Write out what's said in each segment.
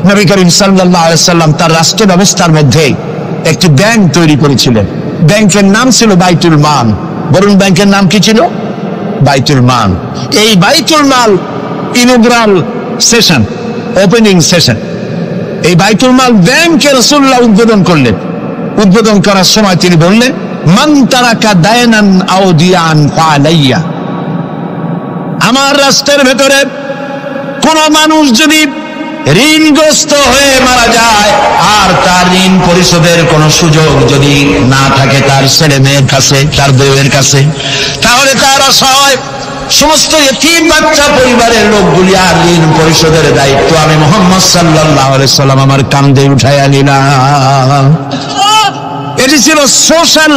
নবী করিম সাল্লাল্লাহু আলাইহি ওয়াসাল্লাম তার রাষ্ট্র ব্যবস্থার মধ্যে একটি ব্যাংক তৈরি করেছিলেন। ব্যাংকের নাম ছিল বাইতুল মাল। বরুণ ব্যাংকের নাম কি ছিল? বাইতুল মাল। এই বাইতুল মাল ইনগ্রাল সেশন, ওপেনিং সেশন, এই বাইতুল মাল ব্যাংকে রাসূলুল্লাহ উদ্বোধন করলেন। উদ্বোধন করার সময় তিনি বললেন, মান তারাকা দায়নান আও দিয়ান ফালাইয়া, আমার রাষ্ট্রের ভেতরে কোন মানুষ যদি ঋণগ্রস্ত হয়ে মারা যায় আর তার ঋণ পরিশোধের কোন সুযোগ যদি না থাকে তার ছেলে মেয়ের কাছে, তার বউয়ের কাছে, তাহলে তার অসহায় সমস্ত ইতিম বাচ্চা পরিবারের লোকগুলি আর ঋণ পরিশোধের দায়িত্ব আমি মুহাম্মদ সাল্লাল্লাহু আলাইহি সাল্লাম আমার কাঁধে উঠাইয়া নিলাম। এটি ছিল সোশ্যাল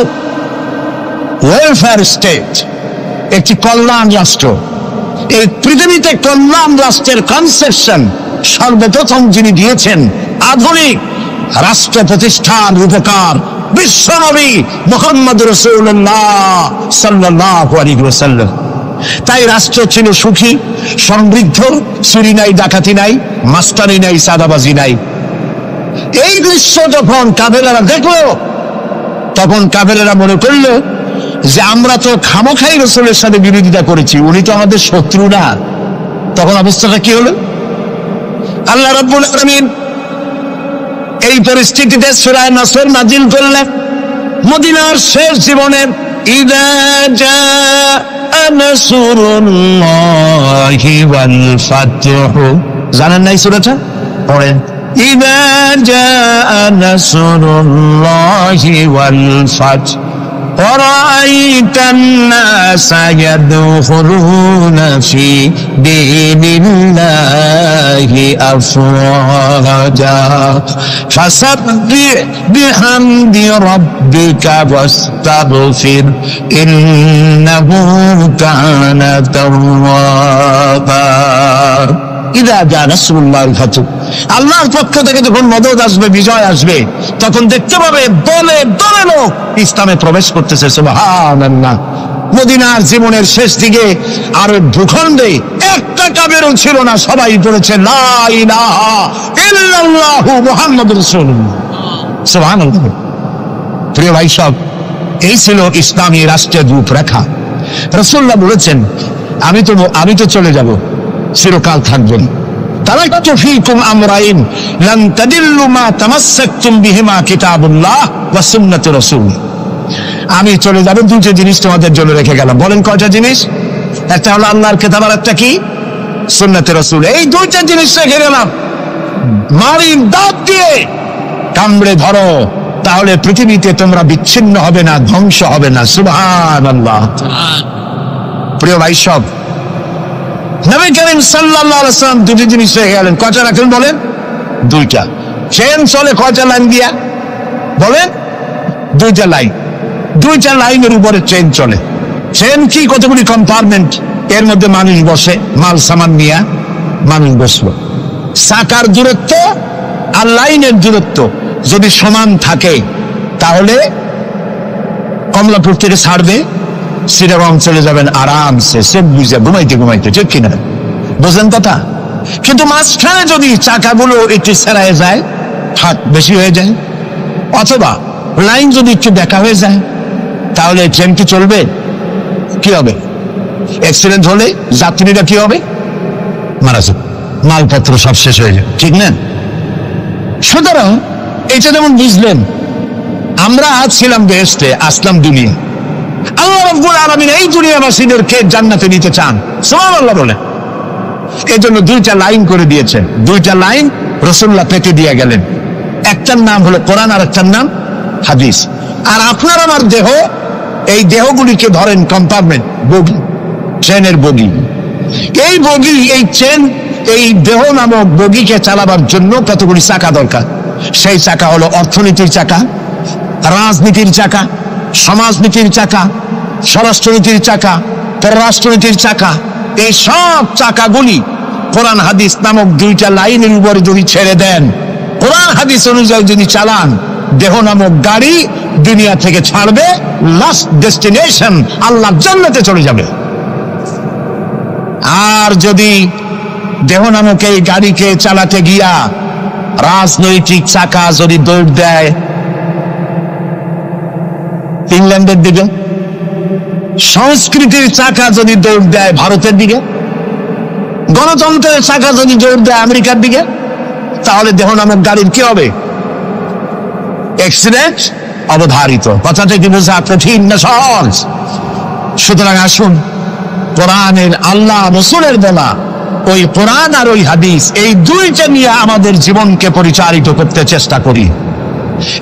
ওয়েলফেয়ার স্টেট, একটি কল্যাণ রাষ্ট্র। এই পৃথিবীতে কল্যাণ রাষ্ট্রের কনসেপশন সর্বপ্রথম যিনি দিয়েছেন আধুনিক রাষ্ট্র প্রতিষ্ঠান রূপকার বিশ্বনবী মুহাম্মদ রাসূলুল্লাহ সাল্লাল্লাহু আলাইহি ওয়াসাল্লাম। তাই রাষ্ট্র ছিল সুখী, সমৃদ্ধ, চুরি নাই, ডাকাতি নাই, মাস্তানি নাই, সাদাবাজি নাই। এই দৃশ্য যখন কাফেরেরা দেখলো, তখন কাফেরেরা মনে করলো যে আমরা তো খামোখাই রাসূলের সাথে বিরোধিতা করেছি, উনি তো আমাদের শত্রু না। তখন অবস্থাটা কি হলো? আল্লাহ রাব্বুল আলামিন এই পরিস্থিতিতে সূরা নাসর নাজিল করলেন। মদিনার শেষ জীবনে ইযা জাআ নাসরুল্লাহি ওয়াল ফাতহু, জানেন না এই সূরাটা? পড়েন, ইযা জাআ নাসরুল্লাহি ওয়াল ফাতহু ورأيت الناس يدخلون في دين الله أفواجا فسبح بحمد ربك واستغفر إنه كان توابا ইদা জা নাসরুল্লাহিল ফাতহ, আল্লাহর পক্ষ থেকে যখন মদদ আসবে, বিজয় আসবে, তখন দেখতে পাবে দলে দলে লোক ইসলামে প্রবেশ করতেছে। সুবহানাল্লাহ। মদিনার জীবনের শেষ দিকে আর ভূখণ্ডে একটা কাফেরও ছিল না, সবাই বলেছে লা ইলাহা ইল্লাল্লাহু মুহাম্মাদুর রাসূলুল্লাহ। সুবহানাল্লাহ। প্রিয় ভাই সব, এই ছিল ইসলামী রাষ্ট্রের রূপরেখা। রাসূলুল্লাহ বলেছেন, আমি তো চলে যাব, চিরকাল থাকবেন। তারাকতু ফীকুম আমরাইন লান তাদিল্লু মা তামাসসাকতুম বিহিমা কিতাবুল্লাহ ওয়া সুন্নাতু রাসূল। আমি চলে যাব, দুটো জিনিস তোমাদের জন্য রেখে গেলাম। বলেন কয়টা জিনিস? একটা হলো আল্লাহর কিতাব, আর একটা কি? সুন্নাতে রাসূল। এই দুইটা জিনিস রেখে গেলাম। মারিন দাঁত দিয়ে কামড়ে ধরো, তাহলে পৃথিবীতে তোমরা বিচ্ছিন্ন হবে না, ধ্বংস হবে না। সুবহানাল্লাহ। প্রিয় ভাই সব, নবী করিম সাল্লাল্লাহু আলাইহি ওয়াসাল্লাম দুটি জিনিস রেখে গেলেন। কয়টা রাখলেন বলেন? দুইটা। ট্রেন চলে কয়টা লাইন দিয়া? বলেন, দুইটা লাইন। দুইটা লাইনের উপরে ট্রেন চলে। ট্রেন কি? কতগুলি কম্পার্টমেন্ট, এর মধ্যে মানুষ বসে, মাল সামান নিয়ে মানুষ বসলো। চাকার দূরত্ব আর লাইনের দূরত্ব যদি সমান থাকে, তাহলে কমলাপুর থেকে ছাড়বে, শ্রীরাম চলে যাবেন আরামসে, সেফ বুঝে ঘুমাইতে ঘুমাইতে, ঠিক কিনা? বুঝলেন কথা? কিন্তু মাঝখানে যদি চাকাগুলো একটু সেরায় যায়, ফাঁক বেশি হয়ে যায়, অথবা লাইন যদি একটু দেখা হয়ে যায়, তাহলে ট্রেন কি চলবে? কি হবে? অ্যাক্সিডেন্ট হলে যাত্রীরা কি হবে? মারা যাবে, মালপত্র সব শেষ হয়ে যাবে, ঠিক না? সুতরাং এটা যেমন বুঝলেন, আমরা আজ ছিলাম বেহেশতে, আসলাম দুনিয়া। আল্লাহ রাব্বুল আলামিন এই দুনিয়াবাসীদেরকে জান্নাতে নিতে চান। সুবহানাল্লাহ বলেন। এই জন্য দুইটা লাইন করে দিয়েছেন। দুইটা লাইন রাসূলুল্লাহ পেতে দিয়ে গেলেন। একটার নাম হলো কোরআন, আর একটার নাম হাদিস। আর আপনার আমার দেহ, এই দেহগুলিকে ধরেন কম্পার্টমেন্ট, বগি, ট্রেনের বগি। এই বগি, এই ট্রেন, এই দেহ নামক বগিকে চালাবার জন্য কতগুলি চাকা দরকার। সেই চাকা হলো অর্থনীতির চাকা, রাজনীতির চাকা, সমাজনীতির চাকা, স্বরাষ্ট্রনীতির চাকা, পররাষ্ট্রনীতির চাকা। এই সব চাকাগুলি কোরআন হাদিস নামক দুইটা লাইনের উপরে যদি ছেড়ে দেন, কোরআন হাদিস অনুযায়ী যদি চালান, দেহ নামক গাড়ি দুনিয়া থেকে ছাড়বে, লাস্ট ডেস্টিনেশন আল্লাহর জান্নাতে চলে যাবে। আর যদি দেহ নামক এই গাড়িকে চালাতে গিয়া রাজনৈতিক চাকা যদি দৌড় দেয় ইংল্যান্ডের দিকে, সংস্কৃতির চাকা যদি দৌড় দেয় ভারতের দিকে, গণতন্ত্রের চাকা যদি দৌড় দেয় আমেরিকার দিকে, তাহলে দেহ নামক গাড়ির কি হবে? অ্যাক্সিডেন্ট অবধারিত। কথাটা কি বোঝা কঠিন না সহজ? সুতরাং আসুন কোরআনের, আল্লাহ রসুলের বলা ওই কোরআন আর ওই হাদিস, এই দুইটা নিয়ে আমাদের জীবনকে পরিচালিত করতে চেষ্টা করি,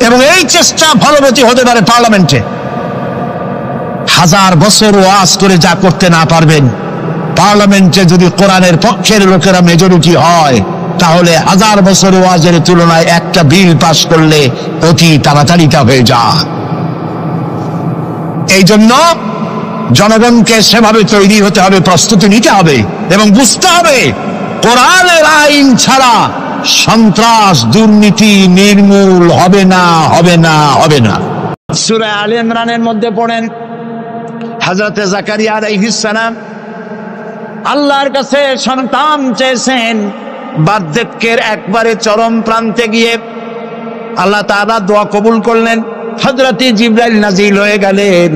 এবং এই চেষ্টা ফলবতী হতে পারে পার্লামেন্টে। 1000 বছর ওয়াজ করে যা করতে না পারবেন, পার্লামেন্টে যদি কোরআনের পক্ষের লোকেরা মেজরিটি হয়, তাহলে 1000 বছর ওয়াজের তুলনায় একটা বিল পাস করলে অতি তাড়াতাড়ি তা হয়ে যায়। এই জন্য জনগণকে সেভাবে তৈরি হতে হবে, প্রস্তুতি নিতে হবে এবং বুঝতে হবে কোরআনের আইন ছাড়া সন্ত্রাস দুর্নীতি নির্মূল হবে না, হবে না, হবে না। সূরা আলে ইমরানের মধ্যে পড়েন, হযরতে জাকারিয়া আলাইহিস সালাম আল্লাহর কাছে সন্তান চেয়েছেন। বার্ধক্যের একবারে চরম প্রান্তে গিয়ে আল্লাহ তাআলা দোয়া কবুল করলেন। হযরতে জিবরাইল নাজিল হয়ে গেলেন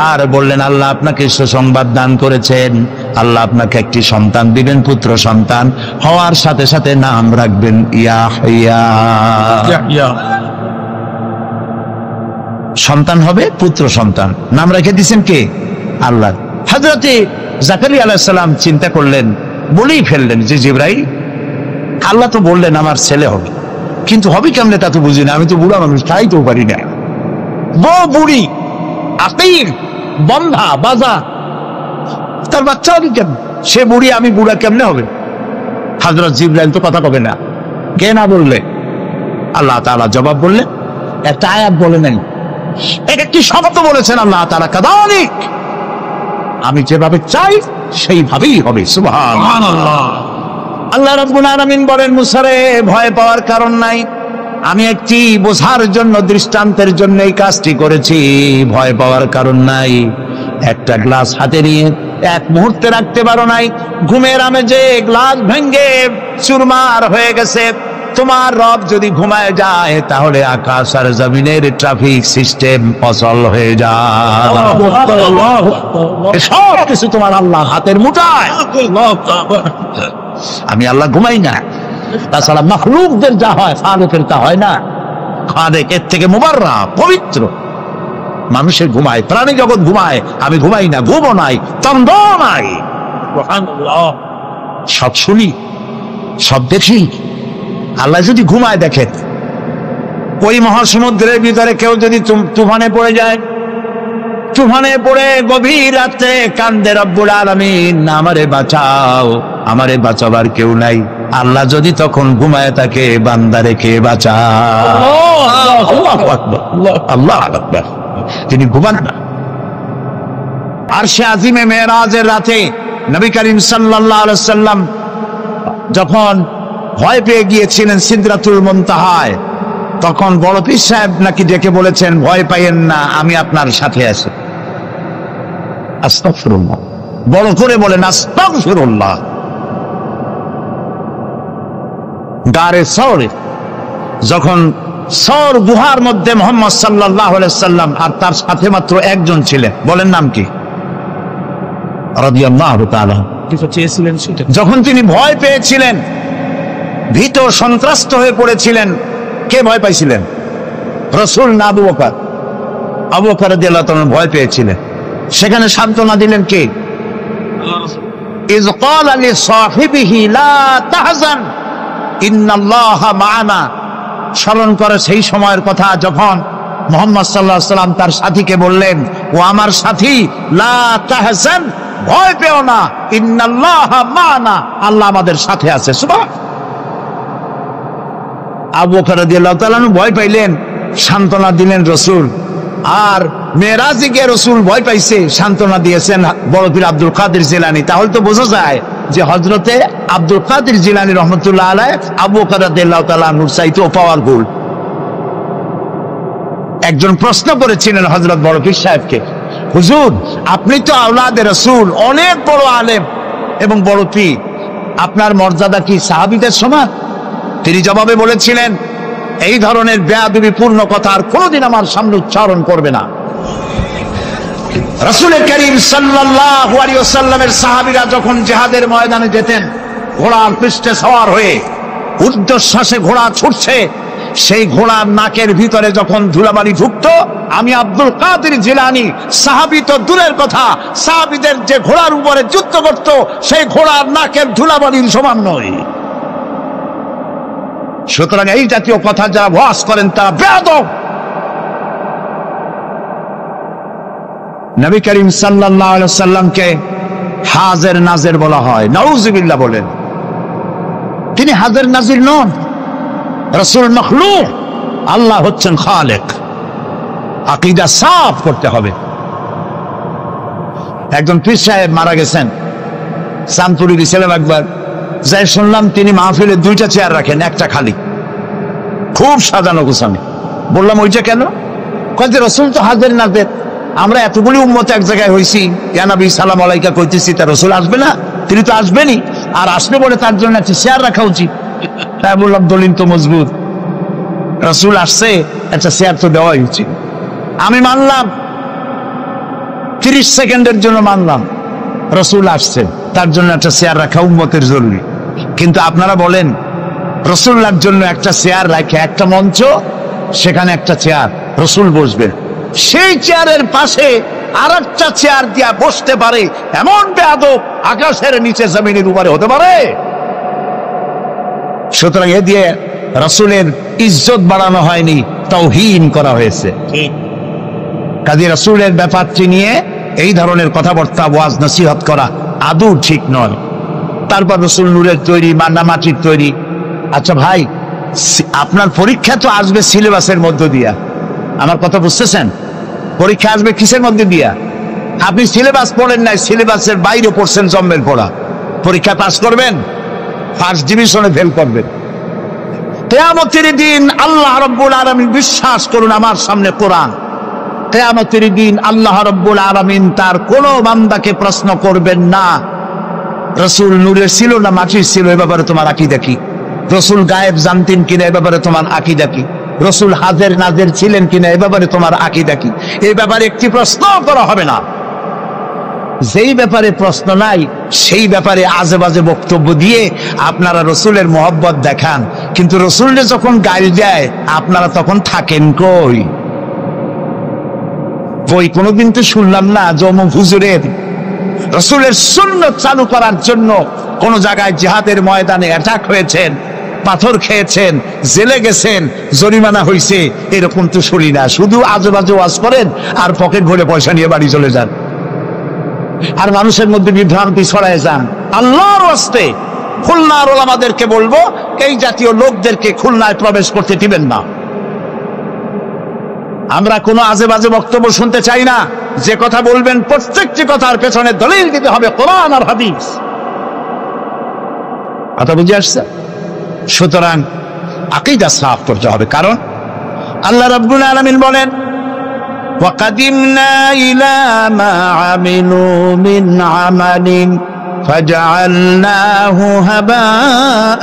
আর বললেন, আল্লাহ আপনাকে সুসংবাদ দান করেছেন, আল্লাহ আপনাকে একটি সন্তান দিবেন, পুত্র সন্তান। হওয়ার সাথে সাথে নাম রাখবেন ইয়াহইয়া। সন্তান হবে, পুত্র সন্তান, নাম রেখে দিয়েছেন কে? আল্লাহ। হযরতে জাকারিয়া আলাইহিস সালাম চিন্তা করলেন, বলেই ফেললেন যে জিবরাইল, আল্লাহ তো বললেন আমার ছেলে হবে, কিন্তু হবে কেমনে তা তো বুঝি না, আমি তো বুড়া মানুষ, খাইতেও পারি না। বউ বুড়ি, আকির, বন্ধা, বাজা, তার বাচ্চা হবে কেন? সে বুড়ি, আমি বুড়া, কেমনে হবে? হযরত জিবরাইল তো কথা কবে না, কে না বললে? আল্লাহ তাআলা জবাব বললেন, একটা আয়াত বলে নাই, একটি শব্দ বলেছেন আল্লাহ তাআলা, কাদালিক, আমি যেভাবে চাই সেইভাবেই হবে। সুবহানাল্লাহ। আল্লাহ রাব্বুল আলামিন বলেন, মুসা রে, ভয় পাওয়ার কারণ নাই, আমি একটি বোঝার জন্য, দৃষ্টান্তের জন্য এই কাজটি করেছি, ভয় পাওয়ার কারণ নাই। একটা গ্লাস হাতে নিয়ে এক মুহূর্তে রাখতে পারো নাই, ঘুমের আমেজে গ্লাস ভেঙে চুরমার হয়ে গেছে। তোমার রব যদি ঘুমায় যায়, তাহলে আকাশ আর জমিনের ট্রাফিক সিস্টেম অচল হয়ে যায়। সব কিছু তোমার আল্লাহ হাতের মুঠায়। আমি আল্লাহ ঘুমাই না, তাছাড়া মাখলুকদের যা হয় খালেকের তা হয় না। খালেক এর থেকে মুবাররা, পবিত্র। মানুষের ঘুমায়, প্রাণী জগৎ ঘুমায়, আমি ঘুমাই না, ঘুমও নাই, তন্দ নাই। সব শুনি, সব দেখি। আল্লাহ যদি ঘুমায় দেখেন, ওই মহাসমুদ্রের ভিতরে কেউ যদি তুফানে পড়ে যায়, তুফানে পড়ে গভীর রাতে কান্দে রব্বুল আলামিন, আমারে বাঁচাও, আমারে বাঁচাবার কেউ নাই। আল্লাহ যদি তখন ঘুমায় থাকে, বান্দারে কে বাঁচাও? আল্লাহু আকবার, আল্লাহু আকবার। তিনি ঘুমান না। আরশে আজিমে মেরাজের রাতে নবী করিম সাল্লাল্লাহু আলাইহি ওয়াসাল্লাম যখন ভয় পেয়ে গিয়েছিলেন সিদরাতুল মুনতাহায়, তখন বড় পীর সাহেব নাকি ডেকে বলেছেন, ভয় পাইয়েন না, আমি আপনার সাথে আছি। আস্তাগফিরুল্লাহ, বড় করে বলেন আস্তাগফিরুল্লাহ। গারে সওরে যখন সওর গুহার মধ্যে মুহাম্মদ সাল্লাল্লাহু আলাইহি সাল্লাম আর তার সাথে মাত্র একজন ছিলেন, বলেন নাম কি? রাদিয়াল্লাহু তাআলা। যখন তিনি ভয় পেয়েছিলেন, ভীত সন্ত্রস্ত হয়ে পড়েছিলেন, কে ভয় পাইছিলেন? রাসূল না আবু বকর? আবু বকর রাদিয়াল্লাহু তাআলা ভয় পেয়েছিলেন। সেখানে সান্ত্বনা দিলেন কে? ইয ক্বালা লিসাহিবিহি লা তাহজান ইন্নাল্লাহা মা'ানা। স্মরণ করে সেই সময়ের কথা, যখন মুহাম্মদ সাল্লাল্লাহু আলাইহি ওয়াসাল্লাম তার সাথীকে বললেন, ও আমার সাথী, লা তাহজান, ভয় পেও না, ইন্নাল্লাহা মা'ানা, আল্লাহ আমাদের সাথে আছে। সুবহানাল্লাহ। আবু বকর রাদিয়াল্লাহু তাআলা ভয় পাইলেন, সান্ত্বনা দিলেন রাসূল। আর মেরাজে গিয়ে রাসূল ভয় পাইছে, সান্ত্বনা দিয়েছেন বড় পীর আব্দুল কাদের জিলানী। তাহলে তো বোঝা যায় যে হযরতে আব্দুল কাদের জিলানী রহমাতুল্লাহ আলাইহি আবু বকর রাদিয়াল্লাহু তাআলা নূর চাইতেও পাওয়ারফুল। একজন প্রশ্ন করেছিলেন হযরত বড় পীর সাহেবকে, হুজুর, আপনি তো আওলাদে রাসূল, অনেক বড় আলেম এবং বড় পীর, আপনার মর্যাদা কি সাহাবীদের সমান? তিনি জবাবে বলেছিলেন, এই ধরনের বেয়াদবিপূর্ণ কথা আর কোনোদিন আমার সামনে উচ্চারণ করবে না। রাসূল করিম সাল্লাল্লাহু আলাইহি ওয়াসাল্লামের সাহাবীরা যখন জিহাদের ময়দানে যেতেন, ঘোড়ার পৃষ্ঠে সওয়ার হয়ে ঊর্ধ্বশ্বাসে ঘোড়া ছুটছে, সেই ঘোড়ার নাকের ভিতরে যখন ধুলাবালি ঢুকতো, আমি আব্দুল কাদের জিলানী, সাহাবী তো দূরের কথা, সাহাবীদের যে ঘোড়ার উপরে যুদ্ধ করত, সেই ঘোড়ার নাকের ধুলাবালির সমান নয়। সুতরাং এই জাতীয় কথা যারা ওয়াজ করেন তারা বেয়াদব। নবী করিম সাল্লাল্লাহু আলাইহি ওয়াসাল্লামকে হাজির নাজির বলা হয়, নাউযুবিল্লাহ বলেন। তিনি হাজির নাজির নন, রাসূল মখলুক, আল্লাহ হচ্ছেন খালেক। আকীদা সাফ করতে হবে। একজন পীর সাহেব মারা গেছেন, চাঁদপুরে গেছিলাম একবার, যাই শুনলাম তিনি মাহফিলে 2টা চেয়ার রাখেন, একটা খালি, খুব সাজানো গোছানো। বললাম ওইটা কেন? কয় যে রাসূল তো হাজির নাজির, আমরা এতগুলি উম্মত এক জায়গায় হইছি, ইয়া নবী সালাম আলাইকা কইতেছি, তা রাসূল আসবে না? তিনি তো আসবেনই, আর আসবে বলে তার জন্য একটা চেয়ার রাখা উচিত। তাই বললাম দলিল তো মজবুত, রাসূল আসছে, একটা চেয়ার তো দেওয়াই উচিত। আমি মানলাম, 30 সেকেন্ডের জন্য মানলাম, রাসূল আসছে, তার জন্য একটা চেয়ার রাখা উম্মতের জরুরি। কিন্তু আপনারা বলেন, রাসূলুল্লাহর জন্য একটা চেয়ার রাখে, একটা মঞ্চ, সেখানে একটা চেয়ার, রাসূল বসবেন, সেই চেয়ারের পাশে আরেকটা চেয়ার দিয়া বসতে পারে এমন বেয়াদব আকাশের নিচে জমিনের উপরে হতে পারে? সুতরাং এ দিয়ে রাসূলের ইজ্জত বাড়ানো হয়নি, তাওহীন করা হয়েছে। কাজী রাসূলের ব্যাপারটি নিয়ে এই ধরনের কথাবার্তা, ওয়াজ নসিহত করা আদৌ ঠিক নয়। তারপর রাসূল নূরের তৈরি, মান্না মাটির তৈরি। আচ্ছা ভাই, আপনার পরীক্ষা তো আসবে সিলেবাসের মধ্য দিয়া, আমার কথা বুঝতেছেন? পরীক্ষা আসবে কিসের মধ্যে দিয়া? আপনি সিলেবাস পড়েন নাই, সিলেবাসের বাইরে পড়ছেন, জম্মের পড়া। পরীক্ষা পাস করবেন, ফার্স্ট ডিভিশনে ফেল করবেন। কিয়ামতের দিন আল্লাহ রাব্বুল আলামিন, বিশ্বাস করুন আমার সামনে কোরআন, কিয়ামতের দিন আল্লাহ রাব্বুল আলামিন তার কোন বান্দাকে প্রশ্ন করবেন না, রাসূল নূরের ছিল না মাটির ছিল, এ ব্যাপারে তোমার আকীদা কি? রাসূল গায়েব জানতেন কিনা, এ ব্যাপারে তোমার আকীদা কি? রাসূল হাজির নাজির ছিলেন কিনা, এ ব্যাপারে তোমার আকীদা কি? এই ব্যাপারে একটি প্রশ্ন করা হবে না। যেই ব্যাপারে প্রশ্ন নাই, সেই ব্যাপারে আজে বাজে বক্তব্য দিয়ে আপনারা রসুলের মহব্বত দেখান, কিন্তু রসুলকে যখন গাইল দেয় আপনারা তখন থাকেন কই? বই কোনোদিন তো শুনলাম না জমুক হুজুরের রসুলের সুন্নাত চালু করার জন্য কোন জায়গায় জিহাদের ময়দানে অ্যাটাক হয়েছেন, পাথর খেয়েছেন, জেলে গেছেন, জরিমানা হয়েছে, এরকম তো শুনি না। শুধু আজে বাজে ওয়াজ করেন আর পকেট ভরে পয়সা নিয়ে বাড়ি চলে যান, আর মানুষের মধ্যে বিভ্রান্তি ছড়ায় যান। আল্লাহর ওয়াস্তে খুলনার ওলামাদেরকে বলবো, এই জাতীয় লোকদেরকে খুলনায় প্রবেশ করতে দিবেন না। আমরা কোনো আজে বাজে বক্তব্য শুনতে চাই না। যে কথা বলবেন প্রত্যেকটি কথার পেছনে দলিল দিতে হবে, কোরআন আর হাদিস। কথা বুঝে আসছে? সুতরাং আকীদা সাফ করতে হবে, কারণ আল্লাহ রাব্বুল আলামিন বলেন, وَقَدِمْنَا إِلَى مَا عَمِلُوا مِنْ عَمَلٍ فَجَعَلْنَاهُ هَبَاءً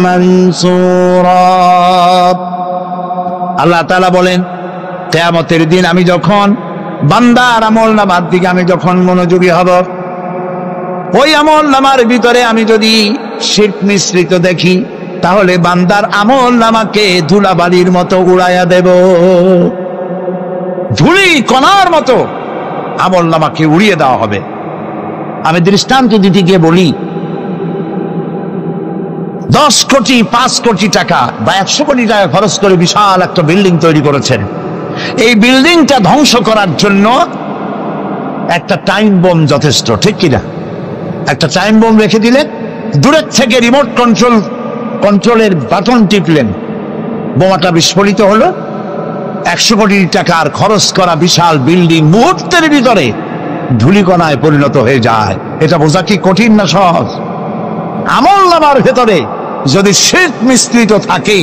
مَنْثُورًا। আল্লাহ তাআলা বলেন, কিয়ামতের দিন আমি যখন বান্দার আমলনামার দিকে আমি যখন মনোযোগী হব, ওই আমলনামার ভিতরে আমি যদি শিরক মিশ্রিত দেখি, তাহলে বান্দার আমলনামাকে ধুলাবালির মতো উড়াইয়া দেব। ধুলি কণার মতো আমলনামাকে উড়িয়ে দেওয়া হবে। আমি দৃষ্টান্ত দিতে গিয়ে বলি, 10 কোটি 5 কোটি টাকা বা 100 কোটি টাকা খরচ করে বিশাল একটা বিল্ডিং তৈরি করেছেন। এই বিল্ডিংটা ধ্বংস করার জন্য একটা টাইম বোম যথেষ্ট, ঠিক কিনা? একটা টাইম বোম রেখে দিলেন, দূরের থেকে রিমোট কন্ট্রোলের বাটন টিপলেন, বোমাটা বিস্ফোরিত হলো। 100 কোটি টাকার খরচ করা বিশাল বিল্ডিং মুহূর্তের ভিতরে ধূলিকণায় পরিণত হয়ে যায়। এটা বোঝা কি কঠিন না সহজ? আমলনামার ভেতরে যদি শিরক মিশ্রিত থাকে,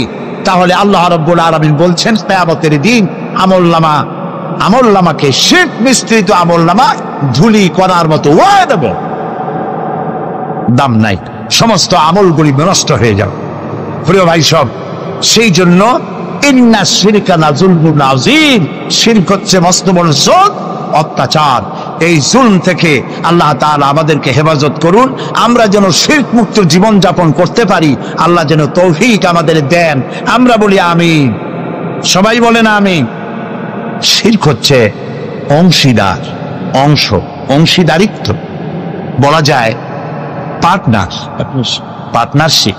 তাহলে আল্লাহ রাব্বুল আলামিন বলছেন কিয়ামতের দিন আমলনামাকে শিরক মিশ্রিত আমলনামা ধুলি কণার মতো উড়িয়ে দেব। দাম নাই, সমস্ত আমলগুলি নষ্ট হয়ে যাবে। প্রিয় ভাই সব, সেই জন্য ইন্না শিরকা লাযুলমুন আযীম, শিরক হচ্ছে মস্ত বড় জুলম, অত্যাচার। এই জুলম থেকে আল্লাহ তাআলা আমাদেরকে হেফাজত করুন, আমরা যেন শিরক মুক্ত জীবন যাপন করতে পারি। আল্লাহ যেন তৌফিক আমাদের দেন। আমরা বলি আমিন, সবাই বলেন আমিন। শিরক হচ্ছে অংশীদার, অংশীদারিত্ব, বলা যায় পার্টনারশিপ।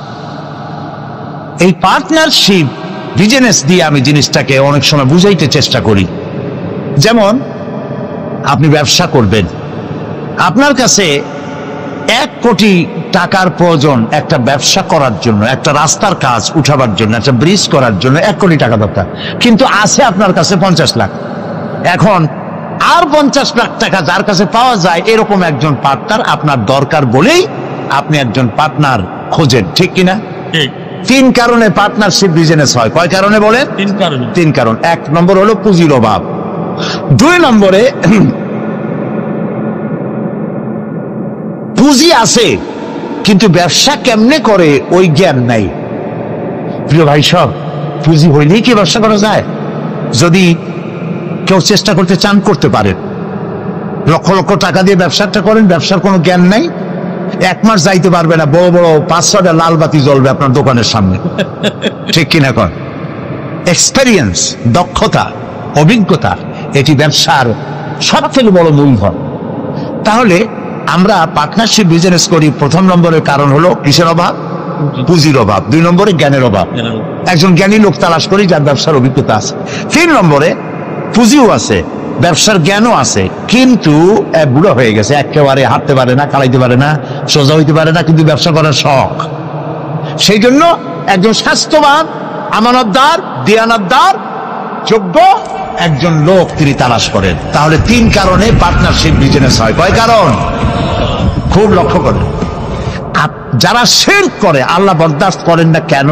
এই পার্টনারশিপ বিজনেস দিয়ে আমি জিনিসটাকে অনেক সময় বুঝাইতে চেষ্টা করি। যেমন আপনি ব্যবসা করবেন, আপনার কাছে 1 কোটি টাকার প্রয়োজন একটা ব্যবসা করার জন্য, একটা রাস্তার কাজ উঠাবার জন্য, একটা ব্রিজ করার জন্য 1 কোটি টাকা দরকার, কিন্তু আছে আপনার কাছে 50 লাখ। এখন আর 50 লাখ টাকা যার কাছে পাওয়া যায় এরকম একজন পার্টনার আপনার দরকার বলেই আপনি একজন পার্টনার খোঁজেন, ঠিক কিনা? 3 কারণে পার্টনারশিপ বিজনেস হয়। কয় কারণে বলেন? 3 কারণ। 1 নম্বর হলো পুঁজির অভাব, 2 নম্বরে পুঁজি আছে কিন্তু ব্যবসা কেমনে করে ওই জ্ঞান নাই। প্রিয় ভাই সব, পুঁজি হইলেই কি ব্যবসা করা যায়? যদি কেউ চেষ্টা করতে চান করতে পারেন, লক্ষ লক্ষ টাকা দিয়ে ব্যবসাটা করেন, ব্যবসার কোনো জ্ঞান নাই, 1 মাস যাইতে পারবে না, বড় বড় 5-6টা লাল বাতি জ্বলবে আপনার দোকানের সামনে, ঠিক কিনা? কর এক্সপেরিয়েন্স, দক্ষতা, অভিজ্ঞতা, এটি ব্যবসার সবথেকে বড় মূলধন। তাহলে আমরা পার্টনারশিপ বিজনেস করি, 1 নম্বরের কারণ হলো কিসের অভাব? পুঁজির অভাব। 2 নম্বরে জ্ঞানের অভাব, একজন জ্ঞানী লোক তালাশ করি যার ব্যবসার অভিজ্ঞতা আছে। 3 নম্বরে পুঁজিও আছে, ব্যবসার জ্ঞানও আছে, কিন্তু বুড়ো হয়ে গেছে, একেবারে হাঁটতে পারে না, কালাইতে পারে না, সোজা হইতে পারে না, কিন্তু ব্যবসা করার শখ। সেই জন্য একজন স্বাস্থ্যবান, আমানতদার, দিয়ানতদার, যোগ্য একজন লোক তিনি তালাশ করেন। তাহলে 3 কারণে পার্টনারশিপ বিজনেস হয়। কয় কারণ? খুব লক্ষ্য করেন। যারা শিরক করে আল্লাহ বরদাস্ত করেন না কেন?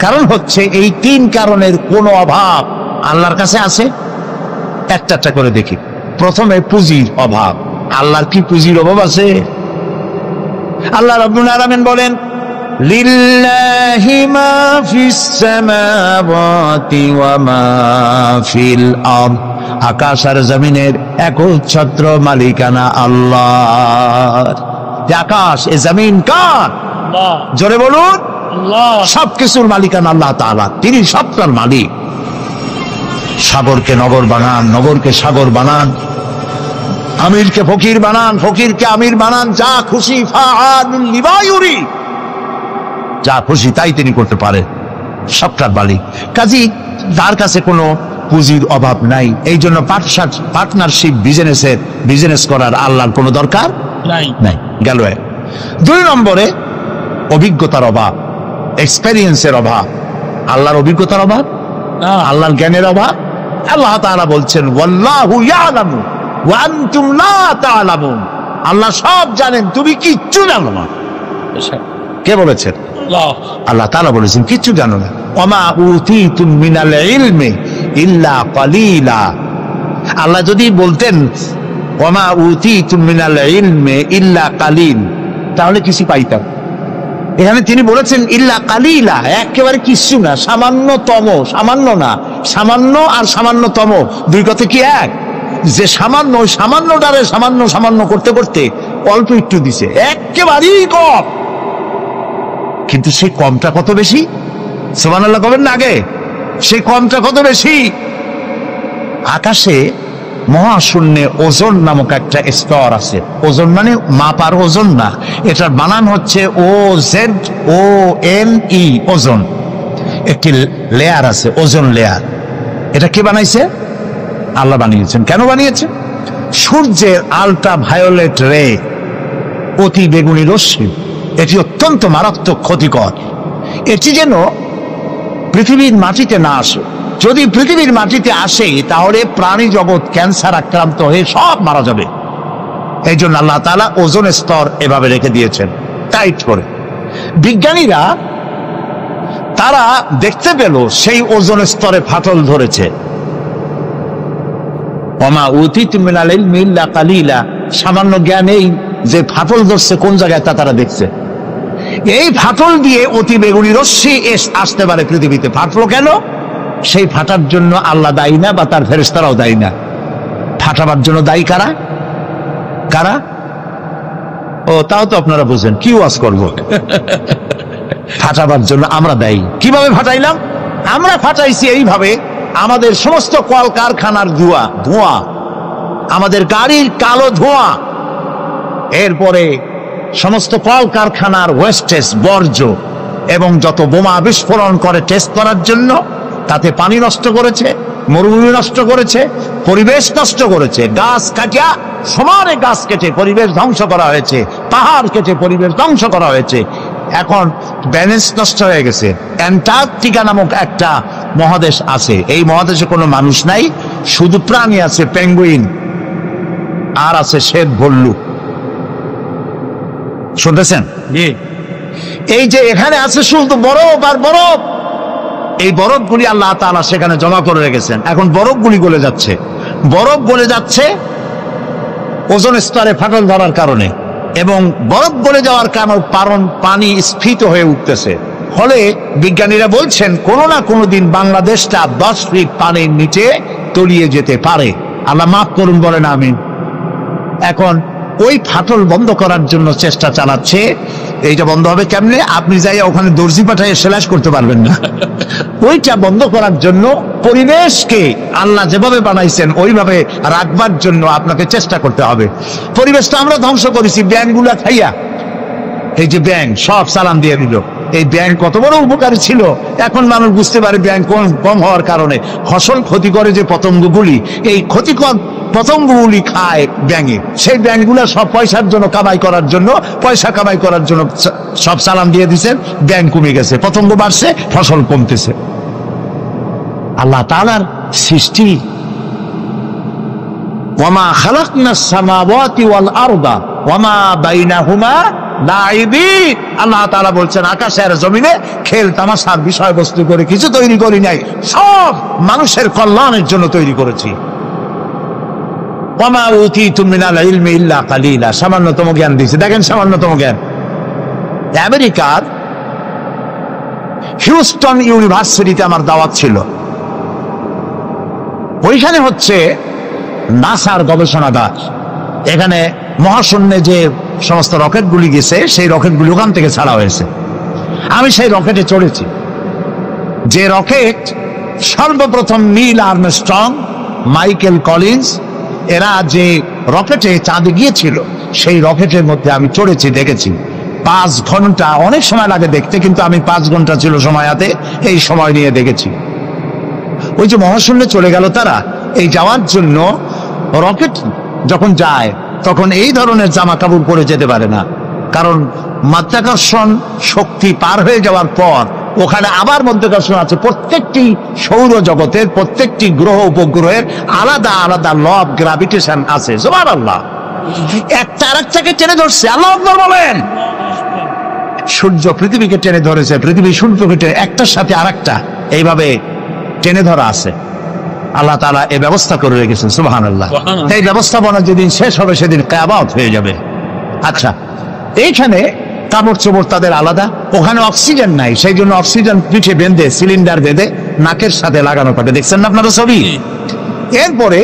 কারণ হচ্ছে এই 3 কারণের কোনো অভাব আল্লাহর কাছে আছে। একটা করে দেখি। প্রথমে পুঁজির অভাব। আল্লাহর কি পুঁজির অভাব আছে? আল্লাহ রাব্বুল আলামিন বলেন, লিল্লাহি মা ফিস সামাওয়াতি ওয়া মা ফিল আরদ, আকাশ আর জমিনের একচ্ছত্র মালিকানা আল্লাহর। আকাশ এ জমিন কার? আল্লাহ। জোরে বলুন আল্লাহ। সবকিছুর মালিকানা আল্লাহ তাআলা, তিনি সবটার মালিক। সাগরকে নগর বানান, নগরকে সাগর বানান, আমিরকে ফকির বানান, ফকিরকে আমির বানান, যা খুশি ফাআলুল লিমা ইউরিদ, যা খুশি তাই তিনি করতে পারেন, সবটার মালিক। কাজী তার কাছে কোনো পুঁজির অভাব নাই। এই জন্য পার্টনারশিপ বিজনেস করার আল্লাহর কোনো দরকার নাই। গেল 1। 2 নম্বরে অভিজ্ঞতার অভাব, এক্সপেরিয়েন্সের অভাব। আল্লাহর অভিজ্ঞতার অভাব, আল্লাহর জ্ঞানের অভাব। আল্লাহ তাআলা বলছেন, ওয়াল্লাহু ইয়ালামু ওয়া আনতুম লা তা'লামুন, আল্লাহ সব জানেন, তুমি কিচ্ছু জানো না। কে বলেছেন? আল্লাহ তাআলা বলেছেন কিচ্ছু জানো না। ওয়ামা উতীতুম মিনাল ইলমি ইল্লা কালিলা। আল্লাহ যদি বলতেন ওয়ামা উতীতুম মিনাল ইলমি ইল্লা কালিল, তাহলে কিছু পাইতাম। এখানে তিনি বলেছেন ইল্লা কালিলা, একেবারে কিছু না, সামান্যতম। সামান্য না, সামান্য আর সামান্যতম 2 কথা কি এক? যে সামান্য, সামান্যটারে সামান্য করতে করতে অল্প একটু দিছে, একেবারেই কম। কিন্তু সেই কমটা কত বেশি? সুবহানাল্লাহ বলেন না আগে। সেই কমটা কত বেশি? আকাশে মহাশূন্যে ওজন নামক একটা স্তর আছে। ওজন মানে মাপার ওজন না, এটার বানান হচ্ছে OZONE, ওজন। একটি লেয়ার আছে, ওজন লেয়ার। এটা কে বানাইছে? আল্লাহ বানিয়েছেন। কেন বানিয়েছেন? সূর্যের আল্ট্রা ভায়োলেট রে, অতি বেগুনি রশ্মি, এটি অত্যন্ত মারাত্মক ক্ষতিকর। এটি যেন পৃথিবীর মাটিতে না আসে। যদি পৃথিবীর মাটিতে আসে তাহলে প্রাণী জগৎ ক্যান্সার আক্রান্ত হয়ে সব মারা যাবে। এই জন্য আল্লাহ তাআলা ওজোন স্তর এভাবে রেখে দিয়েছেন, টাইট করে। বিজ্ঞানীরা তারা দেখতে পেল সেই ওজোন স্তরে ফাটল ধরেছে। ওমা উতীতুম মিনাল ইলমি ইল্লা কালিলা, সামান্য জ্ঞান এই যে ফাটল ধরছে কোন জায়গায় তা তারা দেখছে। এই ফাটল দিয়ে অতি বেগুনি রশ্মি আসতে পারে পৃথিবীতে। ফাটলো কেন? সেই ফাটার জন্য আল্লাহ দায়ী না, বা তার ফেরেশতারাও দায়ী না। ফাটাবার জন্য দায়ী কারা? কারা? ও, তাও তো আপনারা বুঝেন, কি ওয়াজ করবো? ফাটাবার জন্য আমরা দায়ী। কিভাবে ফাটাইলাম? আমরা ফাটাইছি এইভাবে, আমাদের সমস্ত কলকারখানার ধোঁয়া, আমাদের গাড়ির কালো ধোঁয়া, এরপরে সমস্ত কলকারখানার ওয়েস্টেজ, বর্জ্য, এবং যত বোমা বিস্ফোরণ করে টেস্ট করার জন্য, তাতে পানি নষ্ট করেছে, মরুভূমি নষ্ট করেছে, পরিবেশ নষ্ট করেছে। গাছ কাটিয়া, সমানে গাছ কেটে পরিবেশ ধ্বংস করা হয়েছে, পাহাড় কেটে পরিবেশ ধ্বংস করা হয়েছে। এখন ব্যালেন্স নষ্ট হয়ে গেছে। অ্যান্টার্কটিকা নামক একটা মহাদেশ আছে, এই মহাদেশে কোনো মানুষ নাই, শুধু প্রাণী আছে, পেঙ্গুইন, আর আছে শ্বেত ভল্লুক। শুনতেছেন? এই যে এখানে আছে শুধু বরফ আর বরফ। এই বরফগুলি আল্লাহ তাআলা সেখানে জমা করে রেখেছেন। এখন বরফগুলি গলে যাচ্ছে, বরফ গলে যাচ্ছে ওজোন স্তরে ফাটল ধরার কারণে, এবং বরফ গলে যাওয়ার কারণ পানি স্ফীত হয়ে উঠতেছে। ফলে বিজ্ঞানীরা বলছেন কোনো না কোনো দিন বাংলাদেশটা 10 ফিট পানির নিচে তলিয়ে যেতে পারে। আল্লাহ মাফ করুন, বলেন আমিন। এখন ওই ফাটল বন্ধ করার জন্য চেষ্টা চালাচ্ছে। এইটা বন্ধ হবে কেমনে? আপনি যাই ওখানে দর্জি পাঠায় সেলাই করতে পারবেন না। ওইটা বন্ধ করার জন্য পরিবেশকে আল্লাহ যেভাবে বানাইছেন ওইভাবে রাখবার জন্য আপনাকে চেষ্টা করতে হবে। পরিবেশটা আমরা ধ্বংস করেছি ব্যাঙগুলা খাইয়া। এই যে ব্যাঙ সব সালাম দিয়ে দিল। এই ব্যাঙ কত বড় উপকারী ছিল, এখন মানুষ বুঝতে পারে ব্যাঙ কম হওয়ার কারণে ফসল ক্ষতি করে যে পতঙ্গগুলি, এই ক্ষতিকর পতঙ্গগুলি খায় ব্যাঙে। সেই ব্যাঙগুলা সব পয়সার জন্য কামাই করার জন্য, পয়সা কামাই করার জন্য সব সালাম দিয়ে দিচ্ছেন, ব্যাঙ কমে গেছে, পতঙ্গ বাড়ছে, ফসল কমতেছে। আল্লাহ তাআলার সৃষ্টি। ওয়ামা খালাকনাস সামাওয়াতি ওয়াল আরদা ওয়ামা বাইনাহুমা লাইবিন। আল্লাহ তাআলা বলছেন আকাশ আর জমিনে খেল তামাশার বিষয়বস্তু করে কিছু তৈরি করি নাই, সব মানুষের কল্যাণের জন্য তৈরি করেছি। ওয়ামা উতীতুম মিনাল ইলমি ইল্লা কালিলা, সামান্যতম জ্ঞান দিয়েছে। দেখেন সামান্যতম জ্ঞান। আমেরিকার হিউস্টন ইউনিভার্সিটিতে আমার দাওয়াত ছিল। ওইখানে হচ্ছে নাসার গবেষণাগার। এখানে মহাশূন্যে যে সমস্ত রকেটগুলি গেছে, সেই রকেটগুলি ওখান থেকে ছাড়া হয়েছে। আমি সেই রকেটে চড়েছি, যে রকেট সর্বপ্রথম নীল আর্মস্ট্রং, মাইকেল কলিন্স এরা যে রকেটে চাঁদে গিয়েছিল, সেই রকেটের মধ্যে আমি চড়েছি, দেখেছি। 5 ঘন্টা, অনেক সময় লাগে দেখতে, কিন্তু আমি 5 ঘন্টা ছিল সময় হাতে, এই সময় নিয়ে দেখেছি। ওই যে মহাশূন্যে চলে গেল তারা, এই যাওয়ার জন্য রকেট যখন যায় তখন এই ধরনের জামা কাপড় পরে যেতে পারে না, কারণ মাধ্যাকর্ষণ শক্তি পার হয়ে যাওয়ার পর ওখানে আবার মাধ্যাকর্ষণ আছে। প্রত্যেকটি সৌরজগতের প্রত্যেকটি গ্রহ উপগ্রহের আলাদা আলাদা ল অফ গ্রাভিটেশন আছে। সুবহানাল্লাহ। একটা আরেকটাকে টেনে ধরছে। আল্লাহু আকবার বলেন। সূর্য পৃথিবীকে টেনে ধরেছে, পৃথিবী সূর্যকে টেনে, একটার সাথে আরেকটা এইভাবে টেনে ধরা আছে। আল্লাহ তাআলা এই ব্যবস্থা করে রেখেছেন। সুবহানাল্লাহ। এই ব্যবস্থাপনা যেদিন শেষ হবে সেদিন কিয়ামত হয়ে যাবে। আচ্ছা, এইখানে কাপড় চোপড় তাদের আলাদা, ওখানে অক্সিজেন নাই, সেই জন্য অক্সিজেন পিঠে বেঁধে সিলিন্ডার বেঁধে নাকের সাথে লাগানো থাকে। দেখছেন না আপনারা ছবি? এরপরে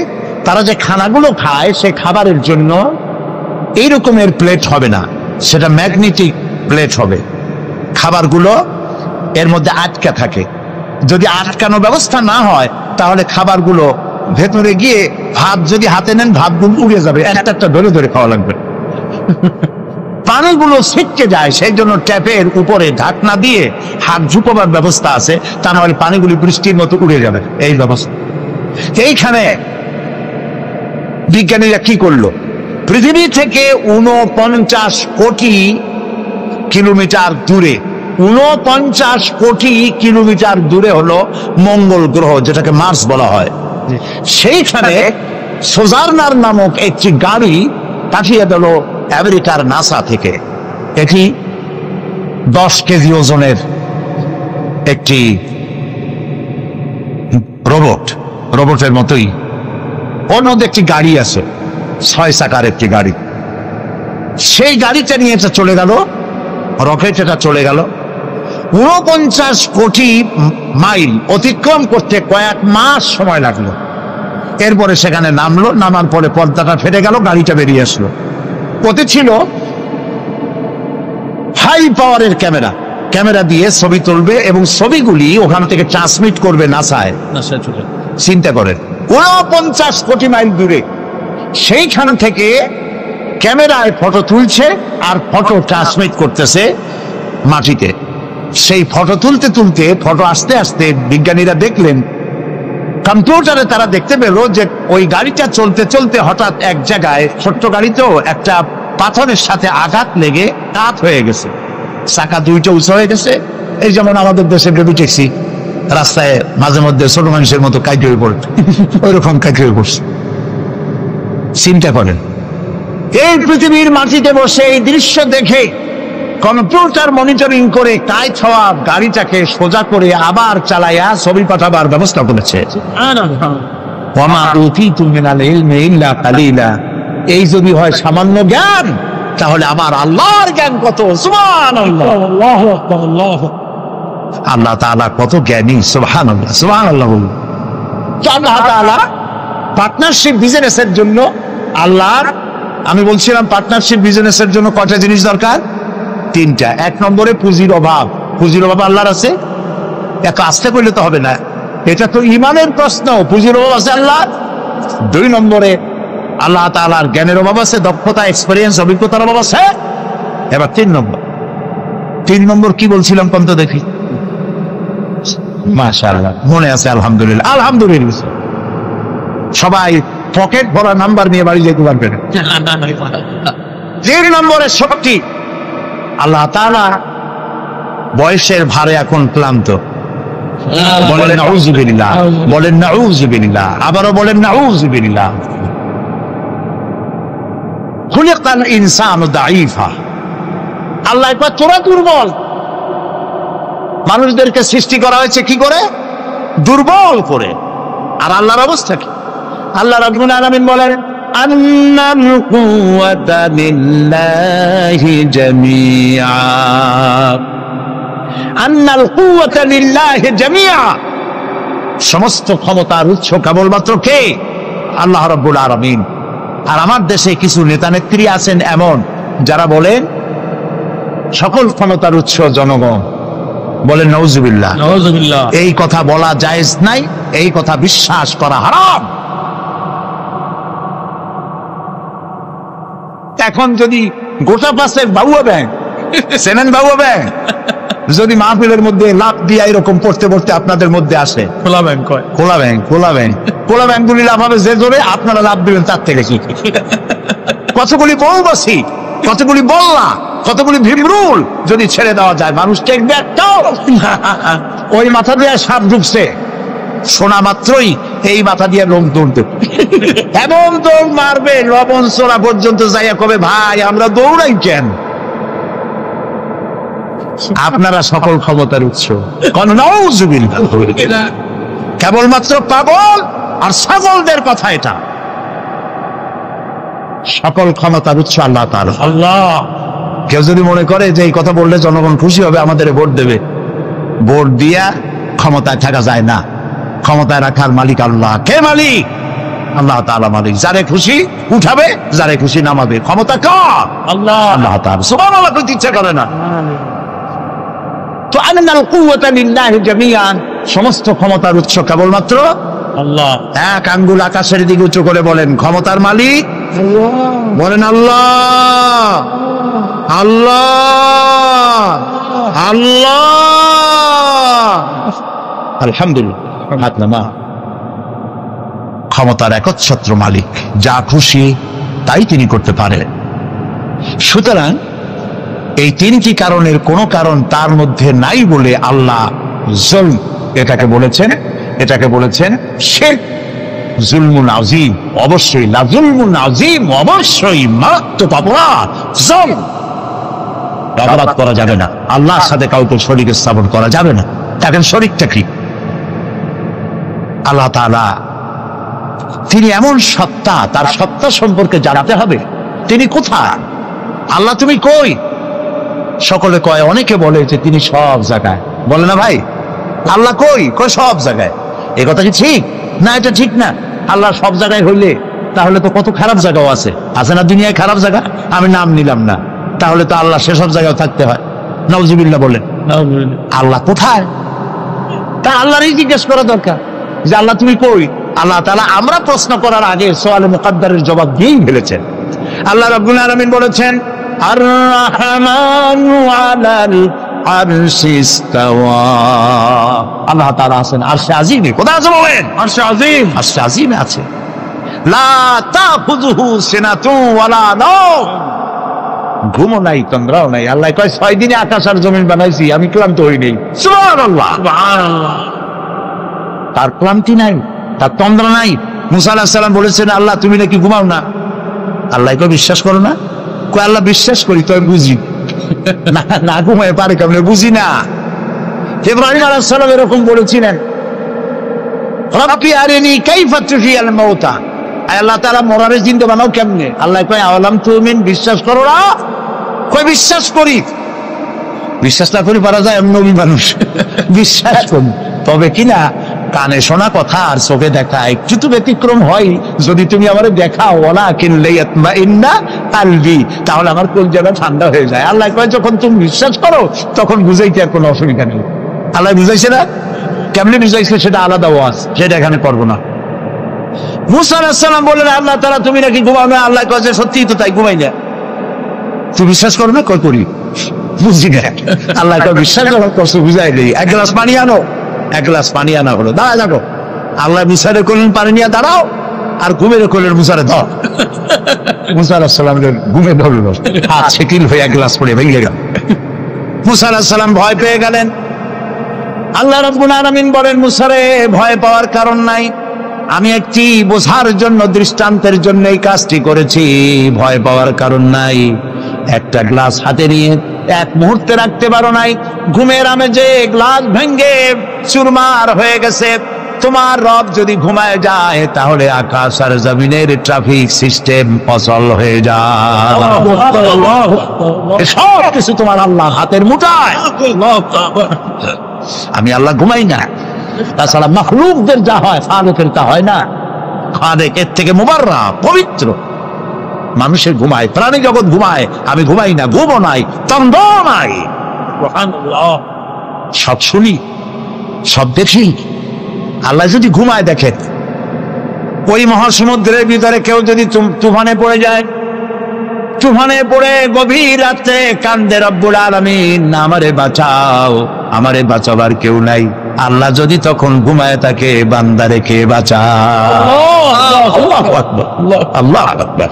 তারা যে খানাগুলো খায়, সে খাবারের জন্য এই রকমের প্লেট হবে না, সেটা ম্যাগনেটিক প্লেট হবে। খাবারগুলো এর মধ্যে আটকা থাকে। যদি আটকানো ব্যবস্থা না হয় তাহলে খাবারগুলো ভেতরে গিয়ে ভাত যদি হাতে নেন, ভাতগুলো উড়ে যাবে, একটা একটা ধরে ধরে খাওয়া লাগবে। পানিগুলো ছিটকে যায়, সেই জন্য ট্যাপের উপরে ঢাকনা দিয়ে হাত ঝুঁকবার ব্যবস্থা আছে, তা না হলে পানিগুলি বৃষ্টির মতো উড়ে যাবে। এই ব্যবস্থা। এইখানে বিজ্ঞানীরা কি করলো? পৃথিবী থেকে 49 কোটি কিলোমিটার দূরে, 49 কোটি কিলোমিটার দূরে হলো মঙ্গল গ্রহ, যেটাকে মার্স বলা হয়। সেইখানে সোজার্নার নামক একটি গাড়ি পাঠিয়ে দিল আমেরিকার নাসা থেকে। এটি 10 কেজি ওজনের একটি রোবটের মতোই। ওর মধ্যে একটি গাড়ি আছে, 6 চাকার একটি গাড়ি। সেই গাড়িটা নিয়ে চলে গেল রকেট এটা চলে গেল। 49 কোটি মাইল অতিক্রম করতে কয়েক মাস সময় লাগলো। এরপরে সেখানে নামলো, নামার পরে পর্দাটা ফেটে গেল, গাড়িটা বেরিয়ে আসলো। ওতে ছিল হাই পাওয়ারের ক্যামেরা, ক্যামেরা দিয়ে ছবি তুলবে এবং ছবিগুলি ওখান থেকে ট্রান্সমিট করবে নাসায়। চিন্তা করেন 49 কোটি মাইল দূরে, সেইখান থেকে ক্যামেরায় ফটো তুলছে আর ফটো ট্রান্সমিট করতেছে মাটিতে। সেই ফটো তুলতে তুলতে ফটো আসতে আসতে বিজ্ঞানীরা দেখলেন, কম্পিউটারে তারা দেখতে পেল যে ওই গাড়িটা চলতে চলতে হঠাৎ এক জায়গায়, ছোট্ট গাড়িতেও একটা পাথরের সাথে আঘাত লেগে কাত হয়ে গেছে, চাকা দুইটা উঁচু হয়ে গেছে। এই যেমন আমাদের দেশে বেবি ট্যাক্সি রাস্তায় মাঝে মধ্যে ছোট মানুষের মতো কাইট হয়ে পড়ে, ওই রকম কাইট হয়ে পড়ছে। চিন্তা করেন, এই পৃথিবীর মাটিতে বসে এই দৃশ্য দেখে কম্পিউটার মনিটরিং করে কাইট হওয়া গাড়িটাকে সোজা করে আবার চালাইয়া ছবি পাঠাবার ব্যবস্থা করেছে। এই যদি হয় সামান্য জ্ঞান, তাহলে আমার আল্লাহর জ্ঞান কত! সুবহানাল্লাহ, আল্লাহ তাআলা কত জ্ঞানী! সুবহানাল্লাহ, সুবহানাল্লাহ। আল্লাহ তাআলা পার্টনারশিপ বিজনেসের জন্য, আল্লাহর, আমি বলছিলাম পার্টনারশিপ বিজনেসের জন্য কয়টা জিনিস দরকার? 3টা। 1 নম্বরে পুঁজির অভাব। পুঁজির অভাব আল্লাহর আছে? এত আস্তে করলে তো হবে না, এটা তো ঈমানের প্রশ্ন। পুঁজির অভাব আছে আল্লাহ। 2 নম্বরে আল্লাহ তাআলার জ্ঞানের অভাব আছে, দক্ষতা, এক্সপেরিয়েন্স, অভিজ্ঞতার অভাব আছে। এবার 3 নম্বর কি বলছিলাম কোন তো দেখি? মাশাআল্লাহ, মনে আছে? আলহামদুলিল্লাহ, আলহামদুলিল্লাহ। সবাই পকেট ভরা নাম্বার নিয়ে বাড়ি যেতে পারবে না। 3 নম্বরের শক্তি। আল্লাহ তাআলা বয়সের ভারে এখন ক্লান্ত। বলেন নাউযুবিল্লাহ, বলেন নাউযুবিল্লাহ, আবারও বলেন নাউযুবিল্লাহ। খুলিকাল ইনসানু দাঈফা। আল্লাহ একবার তোরা দুর্বল। মানুষদেরকে সৃষ্টি করা হয়েছে কি করে? দুর্বল করে। আর আল্লাহর অবস্থা কি? আল্লাহ রাব্বুল আলামিন বলেন, আন্নাল কুওয়াতা লিল্লাহি জামিআ, আন্নাল কুওয়াতা লিল্লাহি জামিআ। সমস্ত ক্ষমতার উৎস কেবলমাত্র কে? আল্লাহ রাব্বুল আলামিন। আর আমার দেশে কিছু নেতা নেত্রী আছেন এমন, যারা বলেন সকল ক্ষমতার উৎস জনগণ। বলেন নাউযুবিল্লাহ, নাউযুবিল্লাহ। এই কথা বলা জায়েজ নাই, এই কথা বিশ্বাস করা হারাম। এখন যদি গোটা পাশের বাবুয়া ব্যাংক, চেনেন বাবুয়া ব্যাংক, যদি মাহফিলের মধ্যে লাভ দিয়া এরকম পড়তে পড়তে আপনাদের মধ্যে আসে, খোলা ব্যাংক কয়, খোলা ব্যাংক, খোলা ব্যাংক, খোলা ব্যাংক গুলি লাভ হবে যে জোরে, আপনারা লাভ দিবেন তার থেকে। কতগুলি বউবাসী, কতগুলি বল্লা, কতগুলি ভিমরুল যদি ছেড়ে দেওয়া যায়, মানুষ টেকবে একটাও। ওই মাথা দিয়ে সাপ ঢুকছে, শোনা মাত্রই এই মাথা দিয়ে লোক দৌড়তে, এমন দৌড় মারবে লবণ চোরা পর্যন্ত যাইয়া কবে, ভাই আমরা দৌড়াই কেন? আপনারা সকল ক্ষমতার উৎস। কেবলমাত্র পাগল আর ছাগলদের কথা এটা। সকল ক্ষমতার উৎস আল্লাহ তাআলা। আল্লাহ। কেউ যদি মনে করে যে এই কথা বললে জনগণ খুশি হবে, আমাদের ভোট দেবে, ভোট দিয়া ক্ষমতায় থাকা যায় না। ক্ষমতায় রাখার মালিক আল্লাহ। কে মালিক? আল্লাহ তাআলা মালিক। যারে খুশি উঠাবে, যারে খুশি নামাবে। ক্ষমতা কার? আল্লাহ, আল্লাহ তাআলা। সুবহানাল্লাহ, করতে ইচ্ছা করে না। তো আন্নাল কুওয়াতা লিল্লাহি জামিআন, সমস্ত ক্ষমতার উৎস কেবলমাত্র আল্লাহ। এক আঙ্গুল আকাশের দিকে উঁচু করে বলেন, ক্ষমতার মালিক আল্লাহ। বলেন আল্লাহ, আল্লাহ, আল্লাহ। আলহামদুলিল্লাহ। হাত নামা। ক্ষমতার একচ্ছত্র মালিক, যা খুশি তাই তিনি করতে পারেন। সুতরাং এই 3টি কারণের কোন কারণ তার মধ্যে নাই বলে আল্লাহ জুলম এটাকে বলেছেন, এটাকে বলেছেন শিরক, জুলমুন আযীম। অবশ্যই লা জুলমুন আযীম, অবশ্যই মারাত্মক অপরাধ। জুলম, অপরাধ করা যাবে না, আল্লাহর সাথে কাউকে শরীক স্থাপন করা যাবে না। দেখেন শরীকটা কি? আল্লাহ তাআলা তিনি এমন সত্তা, তার সত্তা সম্পর্কে জানাতে হবে। তিনি কোথায়? আল্লাহ তুমি কই? সকলে কয়, অনেকে বলে যে তিনি সব জায়গায়। বলে না ভাই, আল্লাহ কই? কয় সব জায়গায়। এ কথা কি ঠিক? না, এটা ঠিক না। আল্লাহ সব জায়গায় হইলে তাহলে তো কত খারাপ জায়গাও আছে না দুনিয়ায়? খারাপ জায়গা আমি নাম নিলাম না, তাহলে তো আল্লাহ সেসব জায়গায় থাকতে হয়। নাউজুবিল্লাহ বলেন। আল্লাহ কোথায়? তা আল্লাহরই জিজ্ঞেস করা দরকার যে আল্লাহ তুমি কই? আল্লাহ তাআলা আমরা প্রশ্ন করার আগে সওয়ালে মুকাদ্দারের জবাব দিয়েই ফেলেছেন। আল্লাহ রাব্বুল আলামিন বলেছেন, আর রাহমানু আলাল আরশি ইসতাওয়া। আল্লাহ তাআলা আছেন আরশে আজিমে। কোথায় আছে বলেন? আরশে আজিম। আরশে আজিমে আছে। লা তাখুযুহু সিনাতু ওয়ালা নাওম। ঘুমও নাই, তন্দ্রাও নাই। আল্লাহ কয় 6 দিনে আকাশ আর জমিন বানাইছি, আমি ক্লান্ত হই নাই। সুবহানাল্লাহ, সুবহানাল্লাহ। তার ক্লান্তি নাই, তার তন্দ্রা নাই। মুসা আলাইহিস সালাম বলেছেন, আল্লাহ তুমি নাকি ঘুমাও না। আল্লাহ কয় বিশ্বাস করো না? কয় আল্লাহ বিশ্বাস করি, তো বুঝি না। না ঘুমায় পারে কেমনে? বুঝি না। ইব্রাহিম আলাইহিস সালাম এরকম বলেছিলেন, রাব্বি আরিনি কাইফা তুহিয়াল মাউতা। আল্লাহ তাআলা মরারে জিন্দা বানাও কেমনে? আল্লাহ কয় আওয়ালাম তুমিন, বিশ্বাস করো না? কয় বিশ্বাস করি। বিশ্বাস না করি পারা যায়? নবী মানুষ বিশ্বাস করি, তবে কিনা কানে শোনা কথা আর চোখে দেখা একটু তো ব্যতিক্রম হয়। যদি তুমি আমারে দেখাও, ওয়ালাকিন লিয়াতমাইন্না কালবি, তাহলে আমার কলিজাটা ঠান্ডা হয়ে যায়। আল্লাহ কয় যখন তুমি বিশ্বাস করো তখন বুঝাইতে আর কোনো অসুবিধা নেই। আল্লাহ বুঝাইছে না? কেমনে বুঝাইছে সেটা আলাদা ওয়াজ, সেটা এখানে করবো না। মুসা আলাইহিস সালাম বললেন, আল্লাহ তাআলা তুমি নাকি ঘুমাও না। আল্লাহ কয় যে সত্যিই তো তাই, ঘুমাই না। তুই বিশ্বাস করো না? কয় করি, বুঝি না। আল্লাহ কয় বিশ্বাস করছো, বুঝাই দেই। 1 গ্লাস পানি আনো। 1 গ্লাস পানি আনা হলো, দাঁড়া যাবো। আল্লাহ মুসারে করলেন পানি নিয়ে দাঁড়াও, আর ঘুমের করলেন মুসারে ধর। মুসা আলাইহিস সালামের ঘুমে ধরলো, হাত সেকিল হয়ে 1 গ্লাস পড়ে ভেঙে গেল। মুসা আলাইহিস সালাম ভয় পেয়ে গেলেন। আল্লাহ রাব্বুল আলামিন বলেন, মুসারে ভয় পাওয়ার কারণ নাই, আমি একটি বোঝার জন্য, দৃষ্টান্তের জন্য এই কাজটি করেছি। ভয় পাওয়ার কারণ নাই। একটা গ্লাস হাতে নিয়ে 1 মুহূর্তে রাখতে পারো নাই। ঘুমের আমেজে গ্লাস ভেঙে চুরমার হয়ে গেছে। তোমার রব যদি ঘুমায় যায় তাহলে আকাশ আর জমিনের ট্রাফিক সিস্টেম অচল হয়ে যায়। সব কিছু তোমার আল্লাহ হাতের মুঠায়। আমি আল্লাহ ঘুমাই না। তাছাড়া মাখলুকদের যা হয়, খালেকের তা হয় না। খালেক এর থেকে মুবাররা, পবিত্র। মানুষের ঘুমায়, প্রাণী জগৎ ঘুমায়, আমি ঘুমাই না। ঘুমও নাই, তন্দ্রা নাই। সব শুনি, সব দেখি। আল্লাহ যদি ঘুমায় দেখেন, ওই মহাসমুদ্রের ভিতরে কেউ যদি তুফানে পড়ে যায়, তুফানে পড়ে গভীর রাতে কান্দে রব্বুল আলামিন, আমারে বাঁচাও, আমারে বাঁচাবার কেউ নাই। আল্লাহ যদি তখন ঘুমায় তাকে, বান্দারে কে বাঁচাও? আল্লাহু আকবার, আল্লাহু আকবার।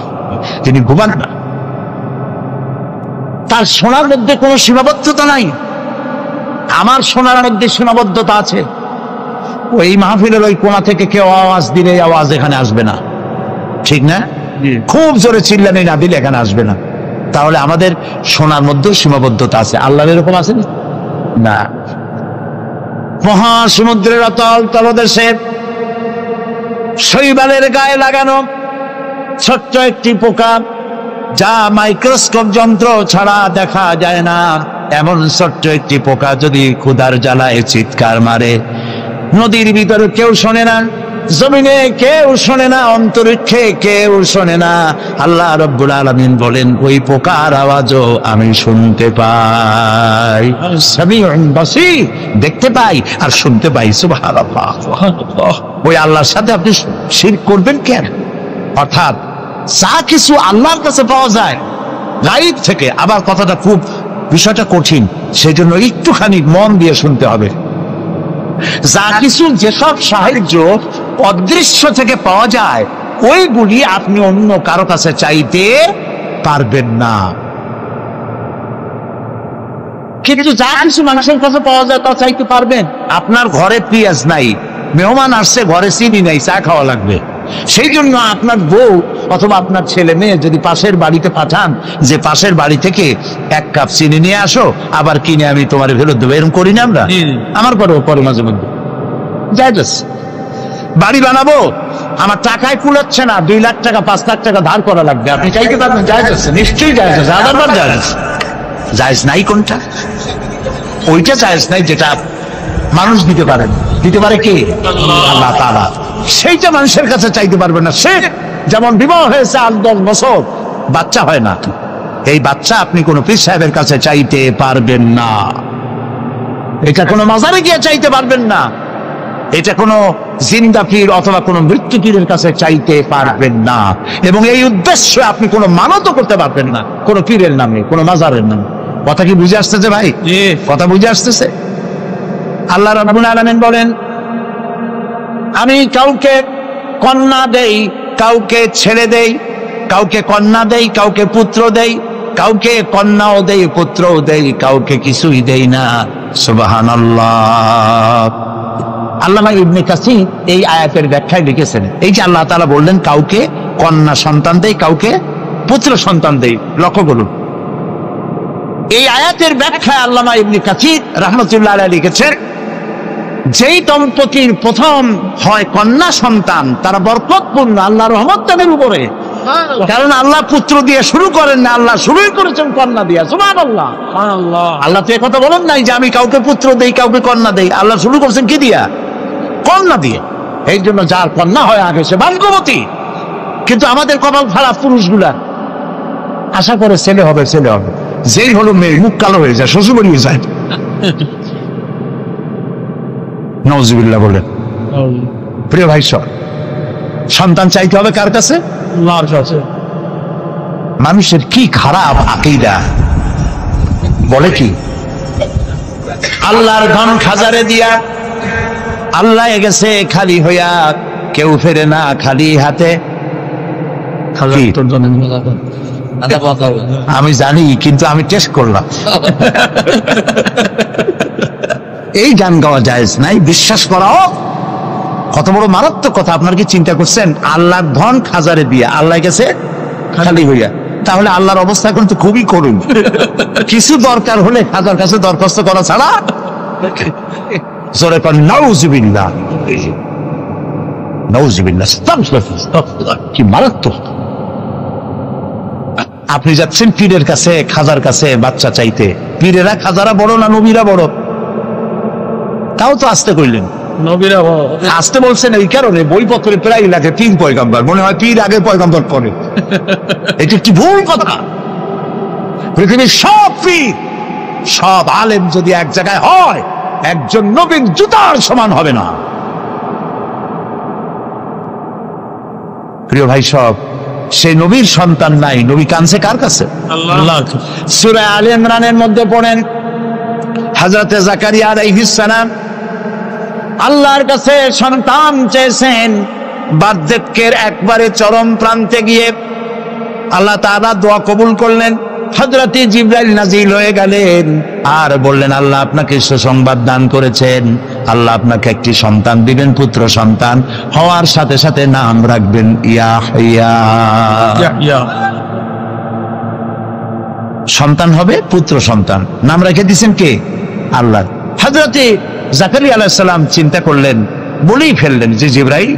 তিনি ঘুমান না। তার শোনার মধ্যে কোনো সীমাবদ্ধতা নাই। আমার শোনার মধ্যে সীমাবদ্ধতা আছে। ওই মাহফিলের ওই কোণা থেকে কেউ আওয়াজ দিলে আওয়াজ এখানে আসবে না, ঠিক না? খুব জোরে চিল্লানি না দিলে এখানে আসবে না। তাহলে আমাদের শোনার মধ্যেও সীমাবদ্ধতা আছে। আল্লাহর এরকম আছে না? মহাসমুদ্রের অতল তলদেশে শৈবালের গায়ে লাগানো ছোট্ট একটি পোকা, যা মাইক্রোস্কোপ যন্ত্র ছাড়া দেখা যায় না, এমন ছোট্ট একটি পোকা যদি ক্ষুধার জ্বালায় চিৎকার মারে, নদীর ভিতরে কেউ শোনে না, জমিনে কেউ শোনে না, অন্তরিক্ষে কেউ শোনে না। আল্লাহ রাব্বুল আলামিন বলেন, ওই পোকার আওয়াজও আমি শুনতে পাই। সামিউন বাসীর, দেখতে পাই আর শুনতে পাই। সুবহানাল্লাহ। ওই আল্লাহর সাথে আপনি শিরক করবেন কেন? অর্থাৎ যা কিছু আল্লাহর কাছে পাওয়া যায় গায়ব থেকে, আবার কথাটা খুব বিষয়টা কঠিন, সেজন্য একটুখানি মন দিয়ে শুনতে হবে। যা কিছু, যেসব সাহায্য অদৃশ্য থেকে পাওয়া যায়, ওইগুলি আপনি অন্য কারো কাছে চাইতে পারবেন না। কিন্তু যা কিছু মানুষের কাছে পাওয়া যায় তা চাইতে পারবেন। আপনার ঘরে পেঁয়াজ নাই, মেহমান আসছে, ঘরে চিনি নাই, চা খাওয়া লাগবে। সেই জন্য আপনার বউ অথবা আপনার ছেলে মেয়ে যদি পাশের বাড়িতে পাঠান যে পাশের বাড়ি থেকে 1 কাপ চিনি নিয়ে আসো, আবার কিনে আমি তোমার ফেরত দেবো, এরকম করি না আমরা? আমার পরে মাঝে মধ্যে জায়েজ। বাড়ি বানাবো, আমার টাকায় কুলাচ্ছে না, 2 লাখ টাকা 5 লাখ টাকা ধার করা লাগবে, আপনি চাইতে পারবেন? জায়েজ আছে, নিশ্চয়ই জায়েজ আছে, 1000 বার জায়েজ আছে। জায়েজ নাই কোনটা? ওইটা জায়েজ নাই যেটা মানুষ দিতে পারে। দিতে পারে কি? আল্লাহ তাআলা। সেইটা মানুষের কাছে চাইতে পারবে না। সে যেমন বিবাহ হয়েছে 8-10 বছর, বাচ্চা হয় না, এই বাচ্চা আপনি কোন পীর সাহেবের কাছে চাইতে পারবেন না। এটা কোনো মাজারে গিয়ে চাইতে পারবেন না। এটা কোনো জিন্দা পীর অথবা কোনো মৃত্যু পীরের কাছে চাইতে পারবেন না। এবং এই উদ্দেশ্যে আপনি কোনো মানতও করতে পারবেন না কোনো পীরের নামে, কোনো মাজারের নামে। কথা কি বুঝে আসতেছে ভাই? কথা বুঝে আসতেছে? আল্লাহ রাব্বুল আলামিন বলেন, আমি কাউকে কন্যা দেই, কাউকে ছেড়ে দেই, কাউকে কন্যা দেই, কাউকে পুত্র দেই, কাউকে কন্যাও দেই, পুত্রও দেই, কাউকে কিছুই দেই না। সুবহানাল্লাহ। আল্লামা ইবনে কাসির এই আয়াতের ব্যাখ্যায় লিখেছেন, এই যে আল্লাহ তাআলা বললেন কাউকে কন্যা সন্তান দেই, কাউকে পুত্র সন্তান দেই, লক্ষ্য করুন এই আয়াতের ব্যাখ্যায় আল্লামা ইবনে কাসির রাহমাতুল্লাহ আলাইহি লিখেছেন, যেই দম্পতির প্রথম হয় কন্যা সন্তান তারা বরকতপূর্ণ, আল্লাহর রহমত তাদের উপরে। কারণ আল্লাহ পুত্র দিয়ে শুরু করেন না, আল্লাহ শুরুই করেছেন কন্যা দিয়া। সুবহানাল্লাহ। আল্লাহ তো কথা বলেন নাই যে আমি কাউকে পুত্র দেই, কাউকে কন্যা দেই। আল্লাহ শুরু করছেন কি দিয়া? কন্যা দিয়ে। এই জন্য যার কন্যা হয় আগে সে ভাগ্যবতী। কিন্তু আমাদের কপাল খারাপ পুরুষগুলা, আশা করে ছেলে হবে, ছেলে হবে, যেই হলো মেয়ে মুখ কালো হয়ে যায়, শ্বশুর হয়ে যায়। নাউজুবিল্লাহ বলেন। প্রিয় ভাই সব, সন্তান চাইতে হবে কার কাছে? আল্লাহর কাছে। মানুষের কি খারাপ আকীদা, বলে কি আল্লাহর ধন খাজারে দিয়া আল্লাহ গেছে খালি হইয়া, কেউ ফেরে না খালি হাতে। আমি জানি, কিন্তু আমি টেস্ট করলাম। এই গান গাওয়া জায়েজ নাই, বিশ্বাস করাও কত বড় মারাত্মক কথা। আপনার কি চিন্তা করছেন? আল্লাহর ধন খাজারে দিয়া আল্লাহ গেছে খালি হইয়া, তাহলে আল্লাহর অবস্থা এখন তো খুবই করুণ। কিছু দরকার হলে খাজার কাছে দরখাস্ত করা ছাড়া জোরে কর নাউজুবিল্লাহ, নাউজুবিল্লাহ, কি মারাত্মক। আপনি যাচ্ছেন পীরের কাছে, খাজার কাছে বাচ্চা চাইতে, পীরেরা খাজারা বড় না নবীরা বড়? তাও তো আসতে কইলেন, নবীরা বড়। আসতে বলছেন এই কারণে বইপত্রে প্রায় লাগে 3 পয়গম্বর, মনে হয় পীর আগে পয়গম্বর পরে। এটা কি ভুল কথা? পৃথিবীর সব পীর, সব আলেম যদি এক জায়গায় হয়, একজন নবীর জুতার সমান হবে না। প্রিয় ভাই সব, সেই নবীর সন্তান নাই, নবী কানছে কার কাছে? আল্লাহ। সূরা আলে ইমরানের মধ্যে পড়েন, হযরত জাকারিয়া আলাইহিস সালাম আল্লাহর কাছে সন্তান চেয়েছেন, বার্ধক্যের একবারে চরম প্রান্তে গিয়ে আল্লাহ তাআলা দোয়া কবুল করলেন। হযরত জিবরাইল নাজিল হয়ে গেলেন আর বললেন, আল্লাহ আপনাকে সুসংবাদ দান করেছেন, আল্লাহ আপনাকে একটি সন্তান দিবেন, পুত্র সন্তান। হওয়ার সাথে সাথে নাম রাখবেন ইয়াহইয়া। সন্তান হবে, পুত্র সন্তান, নাম রেখে দিয়েছেন কে? আল্লাহ। হযরত জাকারিয়া আলাইহিস সালাম চিন্তা করলেন, বলেই ফেললেন যে জিবরাইল,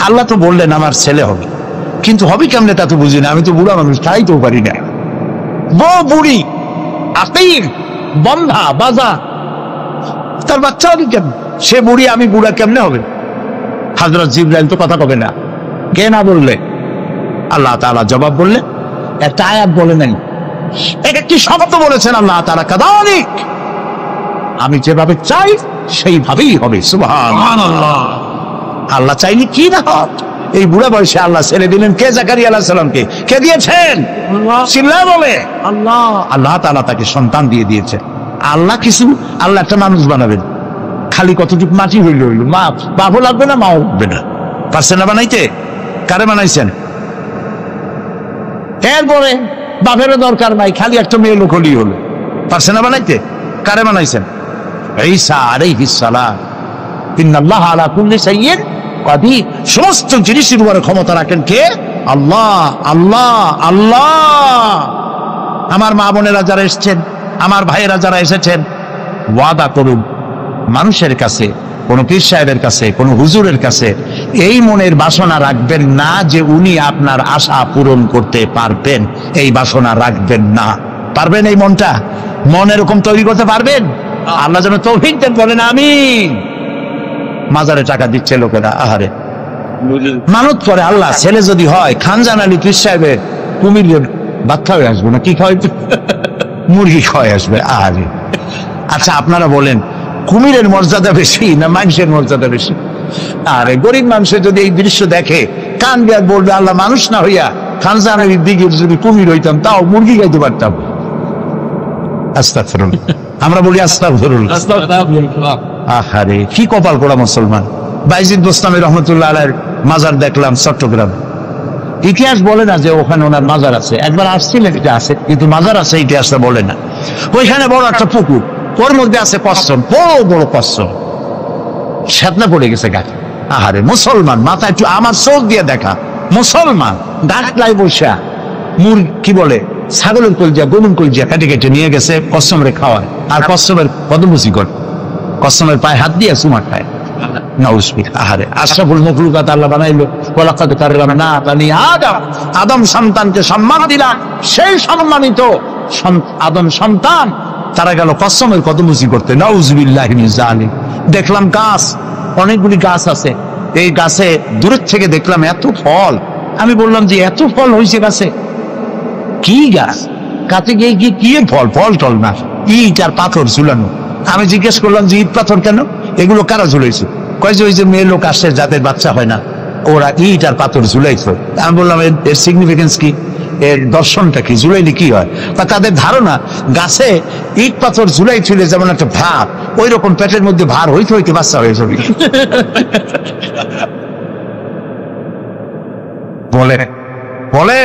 আল্লাহ তো বললেন আমার ছেলে হবে, কিন্তু হবে কেমনে তা তো বুঝি না, আমি তো বুড়া মানুষ, খাইতেও পারি না। বউ বুড়ি, আকির, বন্ধা, বাজা, তার বাচ্চা হবে কেমন? সে বুড়ি, আমি বুড়া, কেমনে হবে? হযরত জিবরাইল তো কথা কবে না, কে না বললে? আল্লাহ তাআলা জবাব বললেন, একটা আয়াত বলে নেন, একটি শব্দ বলেছেন আল্লাহ তাআলা, কাদালিক, আমি যেভাবে চাই সেইভাবেই হবে। সুবহানাল্লাহ। আল্লাহ চাইনি কি না হয়। এই বুড়া বয়সে আল্লাহ ছেড়ে দিলেন কে? জাকারিয়া আলাইহিস সালামকে। কে দিয়েছেন? চিল্লায় বলে আল্লাহ। আল্লাহ তাআলা তাকে সন্তান দিয়ে দিয়েছেন। আল্লাহ কিছু, আল্লাহ একটা মানুষ বানাবেন, খালি কতটুকু মাটি হইল হইল, মা বাবু লাগবে না, মাও লাগবে না, পারছেন না বানাইতে? কারে বানাইছেন? এরপরে বাপেরও দরকার নাই, খালি একটা মেয়ে লোক হলেই হলো, পারছেন না বানাইতে? কারে বানাইছেন? ঈসা আলাইহিস সালাম। ইন্নাল্লাহা আলা কুল্লি শাইইন কাদির। সমস্ত জিনিসের উপরে ক্ষমতা রাখেন কে? আল্লাহ। আল্লাহ, আল্লাহ। আমার মা বোনেরা যারা এসেছেন, আমার ভাইয়েরা যারা এসেছেন, ওয়াদা করুন মানুষের কাছে, কোন পীর সাহেবের কাছে, কোন হুজুরের কাছে এই মনের বাসনা রাখবেন না যে উনি আপনার আশা পূরণ করতে পারবেন। এই বাসনা রাখবেন না। পারবেন? এই মনটা, মন এরকম তৈরি করতে পারবেন? আল্লাহ যেন তৌফিক দেন, বলেন আমিন। মাজারে টাকা দিচ্ছে লোকেরা, আহারে মানত করে আল্লাহ ছেলে যদি হয় খানজান আলী পীর সাহেবের কুমিরের বাচ্চা হয়ে আসবো না, কি খাওয়াই, মুরগি খাওয়াই আসবে। আহারে, আচ্ছা আপনারা বলেন কুমিরের মর্যাদা বেশি না মানুষের মর্যাদা বেশি? আরে গরিব মানুষের যদি এই দৃশ্য দেখে কান দিয়ে বলবে আল্লাহ মানুষ না হইয়া খানজান আলীর দিকে যদি কুমির হইতাম তাও মুরগি খাইতে পারতাম। আস্তাগফিরুল্লাহ, আমরা বলি আস্তাগফিরুল্লাহ। আহারে কি কপাল পোড়া মুসলমান। বাইজিদ বোস্তামি রহমতুল্লাহ আলাইহির মাজার দেখলাম চট্টগ্রাম। ইতিহাস বলে না যে ওখানে ওনার মাজার আছে, একবার আসছিলেন, এটা আছে কিন্তু মাজার আছে ইতিহাসটা বলে না। ওইখানে বড় একটা পুকুর, ওর মধ্যে আছে কচ্ছপ, বড় বড় কচ্ছপ, শ্বেতনা পড়ে গেছে গাছে। আহারে মুসলমান, মাথা একটু আমার চোখ দিয়ে দেখা, মুসলমান গাছলাই বসা কি বলে ছাগলের কলজিয়া গরুর কলজিয়া কেটে কেটে নিয়ে গেছে কচ্ছপরে খাওয়ায়, আর কচ্ছপের কদমুচি করে, কচ্ছপের পায়ে হাত দিয়ে চুমা খায়। আহারে আশরাফুল মখলুকাত আল্লাহ বানাইলো, ওয়ালাকাদ কাররামনা বানি আদম, আদম সন্তানকে সম্মান দিলাম, সেই সম্মানিত আদম সন্তান তারা গেল কসমের কদমুচি করতে। নাউযুবিল্লাহি মিন যালিক। দেখলাম গাছ, অনেকগুলি গাছ আছে, এই গাছে দূরের থেকে দেখলাম এত ফল। আমি বললাম যে এত ফল হয়েছে গাছে, কি গাছ? কাছে গিয়ে কি ফল? ফল টল না, ইট আর পাথর ঝুলানো। আমি জিজ্ঞেস করলাম যে ইট পাথর কেন, এগুলো কারা ঝুলাইছে? কয় যে ওই যে মেয়ে লোক আসে যাদের বাচ্চা হয় না, ওরা ইট আর পাথর ঝুলাইছে। আমি বললাম এর সিগনিফিকেন্স কি, এর দর্শনটা কি, ঝুলাইলে কি হয়? তা তাদের ধারণা গাছে ইট পাথর ঝুলাই ঝুলে যেমন একটা ভার, ওই রকম পেটের মধ্যে ভার হইতে হইতে বাচ্চা হয়ে যাবে। বলে বলে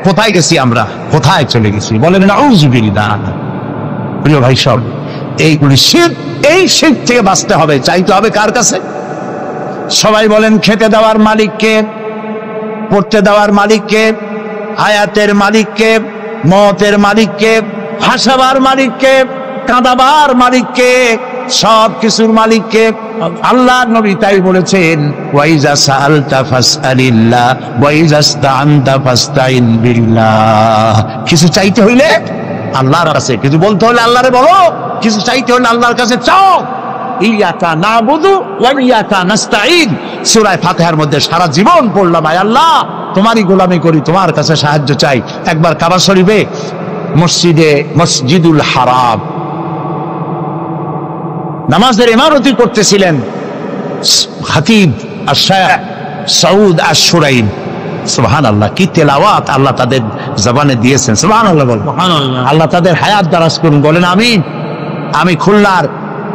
কোথায় গেছি আমরা, কোথায় চলে গেছি? বলেন নাউযুবিল্লাহ। প্রিয় ভাই সব, এইগুলি শিরক, এই শিরক থেকে বাঁচতে হবে। চাইতে হবে কার কাছে? সবাই বলেন খেতে দেওয়ার মালিককে, পড়তে দেওয়ার মালিককে, হায়াতের মালিককে, মতের মালিককে, হাসাবার মালিককে, কাঁদাবার মালিককে, সব কিছুর মালিককে। আল্লাহ নবী তাই বলেছেন, ওয়াইজা সাআলতা ফাসআলিল্লাহ ওয়াইজা ইসতাআনতা ফাসতাইন বিল্লাহ। কিছু চাইতে হইলে আল্লাহর কাছে, কিছু বলতে হলে আল্লাহরে বলো, কিছু চাইতে হলে আল্লাহর কাছে চাও। ইয়াকা নাবুদু ওয়া ইয়াকা নাস্তাঈন, সূরা ফাতিহার মধ্যে সারা জীবন পড়লাম, আয় আল্লাহ তোমারই গোলামি করি, তোমার কাছে সাহায্য চাই। একবার কাবা শরীফে মসজিদুল হারাম নামাজের ইমারতি করতেছিলেন খতিব আশ-শাইখ সৌদ আশ-শুরাইন। সুবহানাল্লাহ, কি তেলাওয়াত আল্লাহ তাদের জবানে দিয়েছেন। সুবহানাল্লাহ বল, আল্লাহ তাদের হায়াত দারাজ করুন, বলেন আমিন। আমি খুলনার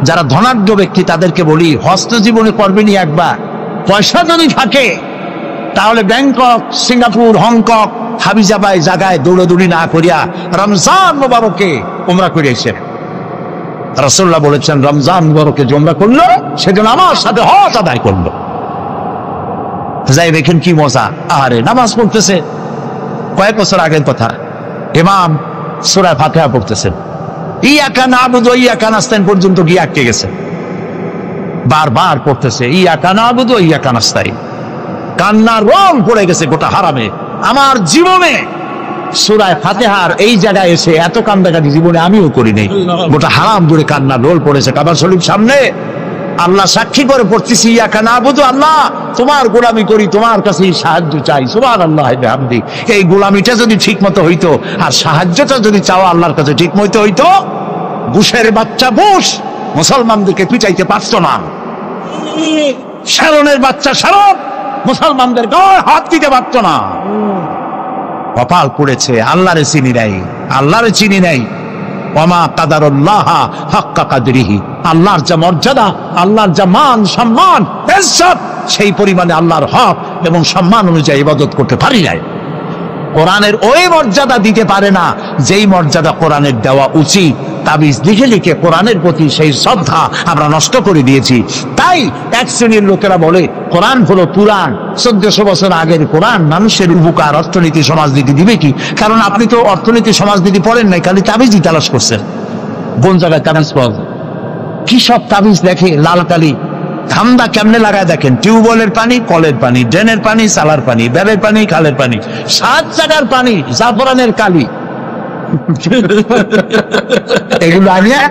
যারা ধনাঢ্য ব্যক্তি তাদেরকে বলি, হস্ত জীবনে করবেনি একবার, পয়সা যদি থাকে তাহলে ব্যাংকক, সিঙ্গাপুর, হংকং, হাবিজাবাই জায়গায় দৌড়াদৌড়ি না করিয়া রমজান মুবারকে উমরা করিয়েছে। রাসূলুল্লাহ বলেছেন রমজান মুবারকে যে উমরা করলো সেজন্য আমার সাথে হজ আদায় করলো। যাই দেখেন কি মজা। আরে নামাজ পড়তেছে, কয়েক বছর আগের কথা, ইমাম সূরা ফাতিহা পড়তেছেন, ইয়াকা নাবুদু ওয়া ইয়াকা নাস্তাইন পর্যন্ত গিয়ে আটকে গেছে। বারবার পড়তেছে ইয়াকা নাবুদু ওয়া ইয়াকা নাস্তাইন, কান্নার রং পড়ে গেছে গোটা হারামে। আমার জীবনে সূরা ফাতিহার এই জায়গায় এসে এত কান্দাকাটি জীবনে আমিও করি নাই। গোটা হারাম জুড়ে কান্নার রোল পড়েছে। কাবা শরীফ সামনে আল্লাহ সাক্ষী করে পড়তেছি, ইয়াকা নাবুদু, আল্লাহ তোমার গোলামি করি, তোমার কাছে সাহায্য চাই। সুবহানাল্লাহ ওয়া বিহামদি। এই গোলামিটা যদি ঠিক মতো হইতো আর সাহায্যটা যদি চাওয়া আল্লাহর কাছে ঠিক মতো হইতো, বুশের বাচ্চা বুশ মুসলমানদেরকে পিটাইতে পারতো না। শারনের বাচ্চা শারন মুসলমানদের গায়ে হাত দিতে পারতো না। কপাল পড়েছে, আল্লাহরে চিনি নাই, আল্লাহরে চিনি নাই। ওয়ামা কাদারুল্লাহ হাক্কা কাদরিহি, আল্লাহর যা মর্যাদা, আল্লাহর যা মান সম্মান ইজ্জত, সেই পরিমাণে আল্লাহর হক এবং সম্মান অনুযায়ী ইবাদত করতে পারি নাই। কোরআনের ওই মর্যাদা দিতে পারে না যেই মর্যাদা কোরআনের দেওয়া উচিত। তাবিজ লিখে লিখে কোরআনের প্রতি সেই শ্রদ্ধা আমরা নষ্ট করে দিয়েছি। তাই এক শ্রেণীর লোকেরা বলে কোরআন হলো পুরাণ, 1400 বছর আগের কোরআন মানুষের উপকার, অর্থনীতি, সমাজনীতি দিবে কি? কারণ আপনি তো অর্থনীতি সমাজনীতি পড়েন নাই, খালি তাবিজই তালাশ করছেন। কোন জায়গায় তাবিজ পাওয়া যায়? কি সব তাবিজ দেখে, লাল কালি ধান্দা কেমনে লাগায় দেখেন। টিউবওয়েলের পানি, কলের পানি, ড্রেনের পানি, সালার পানি, ব্যাবের পানি, খালের পানি, 7 জায়গার পানি, জাফরানের কালি, এগুলো আনিয়া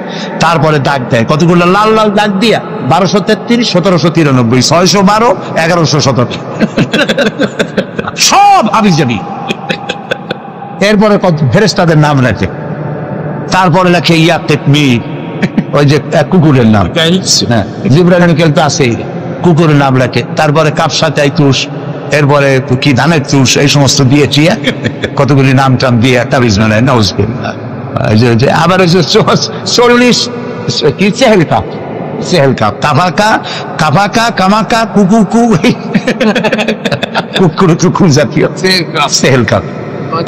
তারপরে দাগ দেয়, কতগুলো লাল লাল দাগ দিয়া 1233, 1793, 612, 1117 সব হাবিজাবি। এরপরে কত ফেরেশতাদের নাম রাখে, তারপরে লেখে ইয়া তেকমির, ওই যে কুকুরের নাম, হ্যাঁ জিবরাইল মিকাইল তো আছেই, কুকুরের নাম রাখে। তারপরে কাপসা তাইতুস, এরপরে কি ধানের তুষ, এই সমস্ত দিয়ে চিয়া কতগুলি নাম টাম দিয়ে তাবিজ বানায়। নাউজুবিল্লাহ। আবার ওই যে 40 কি চেহেল কাপ, চেহেল কাপ, কাফাকা কাফাকা কামাকা কুকুকু, কুকুর কুকুর জাতীয় চেহেল কাপ।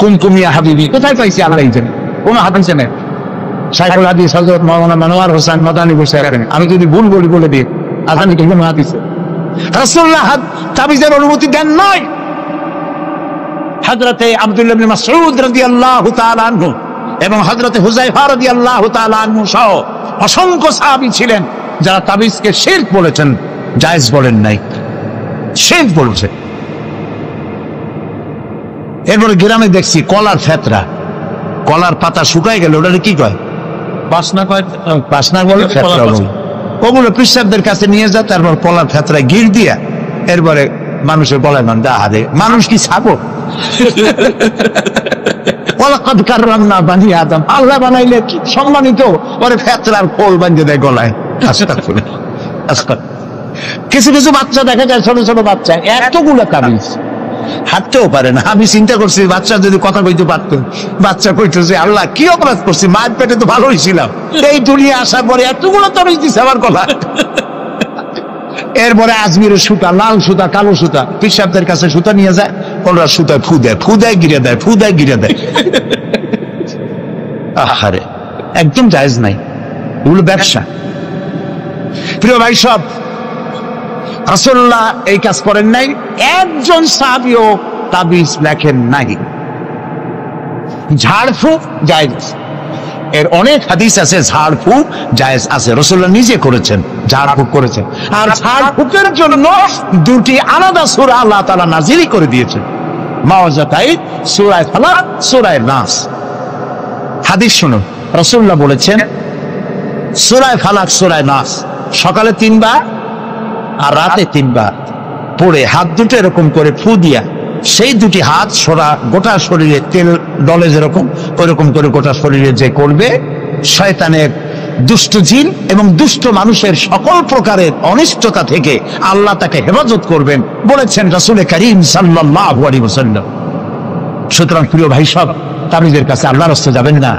কুমকুমিয়া হাবিবি কোথায় পাইছি আল্লাহ জানে, কোনো হাদিসে নেই। শাইখুল হাদিস হযরত মাওলানা মনোয়ার হোসেন মাদানী বসে রাখেন, আমি যদি ভুল বলি বলে দিই, আজানি কোনো হাদিসে রাসূলুল্লাহ তাবিজের অনুমতি দেন নাই। হযরতে আব্দুল্লাহ ইবনে মাসউদ রাদিয়াল্লাহু তাআলা আনহু এবং হযরতে হুযায়ফা রাদিয়াল্লাহু তাআলা আনহু সহ অসংখ্য সাহাবী ছিলেন যারা তাবিজকে শিরক বলেছেন, জায়েজ বলেন নাই, শিরক বলেছে। এরপরে গ্রামে দেখছি কলার ফেতরা, কলার পাতা শুকায় গেলে ওটা কি কয়, বাসনা কয়, বাসনা বলে, ফেতরা বলে। ওগুলো কৃষকদের কাছে নিয়ে যায়, তারপর কলার ফেতরায় গির দিয়া এরপরে মানুষের গলায় মান দা হারে। মানুষ কি ছাগল? ওয়ালাকাদ কাররামনা বানি আদম, আল্লাহ বানাইলে কি সম্মানিত, ওরে ফেতরার খোল বাঁধে দেয় গলায়। কিছু কিছু বাচ্চা দেখা যায়, ছোট ছোট বাচ্চা এতগুলো তাবিজ হাঁটতেও পারে না। আমি চিন্তা করছি বাচ্চা যদি কথা কইতে পারতো, বাচ্চা কইতেছে আল্লাহ কি অপরাধ করছি, মায়ের পেটে তো ভালোই ছিলাম, এই দুনিয়া আসার পরে এতগুলো তাবিজ দিছে আমার গলা। এরপরে আজমিরের সুতা, লাল সুতা, কালো সুতা, পীর সাহেবদের কাছে সুতা নিয়ে যায়, ওরা সুতায় ফু দেয়, ফু দেয় গিরে দেয়, ফু দেয় গিরে দেয়। আহারে, একদম জায়েজ নাই, এগুলো ব্যবসা। প্রিয় ভাই সব, রাসূলুল্লাহ এই কাজ করেন নাই, একজন সাহাবীও তাবিজ লেখেন নাই। ঝাড়ফুঁক জায়েজ, এর অনেক হাদিস আছে, ঝাড়ফুঁক জায়েজ আছে, রাসূলুল্লাহ নিজে করেছেন, ঝাড়ফুঁক করেছেন। আর ঝাড়ফুঁকের জন্য দুটি আলাদা সূরা আল্লাহ তাআলা নাযিল করে দিয়েছেন, মাওয়াজাতাইন, সূরা ফালাক, সূরা নাস। হাদিস শুনুন, রাসূলুল্লাহ বলেছেন সূরা ফালাক, সূরা নাস সকালে 3 বার আর রাতে 3 বার পড়ে হাত দুটো এরকম করে ফু দিয়া, সেই দুটি হাত গোটা শরীরে তেল ডলে যেরকম, ওইরকম করে গোটা শরীরে যে করবে, শয়তানের, দুষ্ট জিন এবং দুষ্ট মানুষের সকল প্রকারের অনিষ্টতা থেকে আল্লাহ তাকে হেফাজত করবেন বলেছেন রাসূল করিম সাল্লাল্লাহু আলাইহি ওয়াসাল্লাম। সুতরাং প্রিয় ভাই সব, তাবিজের কাছে আল্লাহর রাস্তায় যাবেন না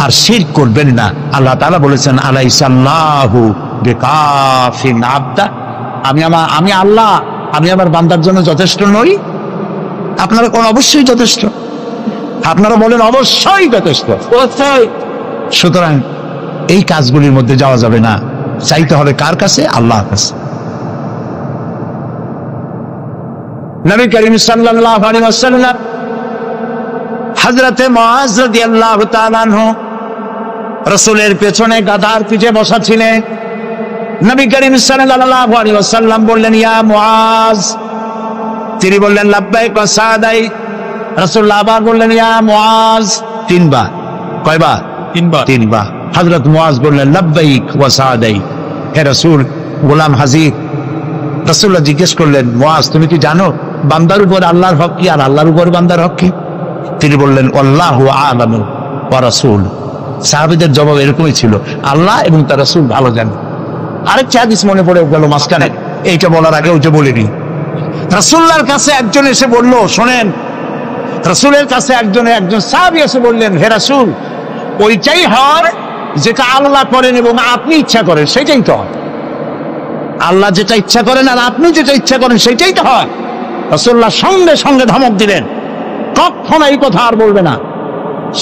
আর শিরক করবেন না। আল্লাহ তাআলা বলেছেন আলাইসাল্লাহু বিকাফিন আবদা, আমি আল্লাহ, আমি আমার বান্দার জন্য যথেষ্ট নই? আপনারা কোন অবশ্যই যথেষ্ট, আপনারা বলেন অবশ্যই যথেষ্ট। সুতরাং এই কাজগুলির মধ্যে যাওয়া যাবে না, চাইতে হবে কার কাছে? আল্লাহর কাছে। নবী করিম সাল্লাল্লাহু আলাইহি ওয়াসাল্লাম হযরতে মুআজ রাদিয়াল্লাহু তাআলা আনহু রাসূলের পেছনে গাধার পিঠে বসা ছিলেন। নবী করিম সাল্লাল্লাহু আলাইহি ওয়াসাল্লাম বললেন ইয়া মুআজ, তিনি বললেন লাব্বাইক ওয়া সাদাই। রাসূলুল্লাহ আবার বললেন ইয়া মুআজ, 3 বার। কয়বার? 3 বার। 3 বার। হযরত মুআজ বললেন লাব্বাইক ওয়া সাদাই, হে রাসূল, গোলাম হাজির। রাসূলুল্লাহ জিজ্ঞেস করলেন মুআজ, তুমি কি জানো বান্দার উপর আল্লাহর হক কি আর আল্লাহর উপর বান্দার হক কি? তিনি বললেন আল্লাহু আ'লামু ওয়া রাসূল। সাহাবীদের জবাব এরকমই ছিল, আল্লাহ এবং তার রাসূল ভালো জানেন। আরেকটা হাদিস মনে পড়ে গেল মাঝখানে, এইটা বলার আগে ওইটা বলিনি। রাসূলুল্লাহর কাছে একজন এসে বলল, শোনেন, রাসূলের কাছে একজন সাহাবী এসে বললেন, হে রাসূল, ওইটাই হয় যেটা আল্লাহ করেন এবং আপনি ইচ্ছা করেন, সেটাই তো হয়। আল্লাহ যেটা ইচ্ছা করেন আর আপনি যেটা ইচ্ছা করেন সেটাই তো হয়। রাসূলুল্লাহ সঙ্গে সঙ্গে ধমক দিলেন, কখনো এই কথা আর বলবে না,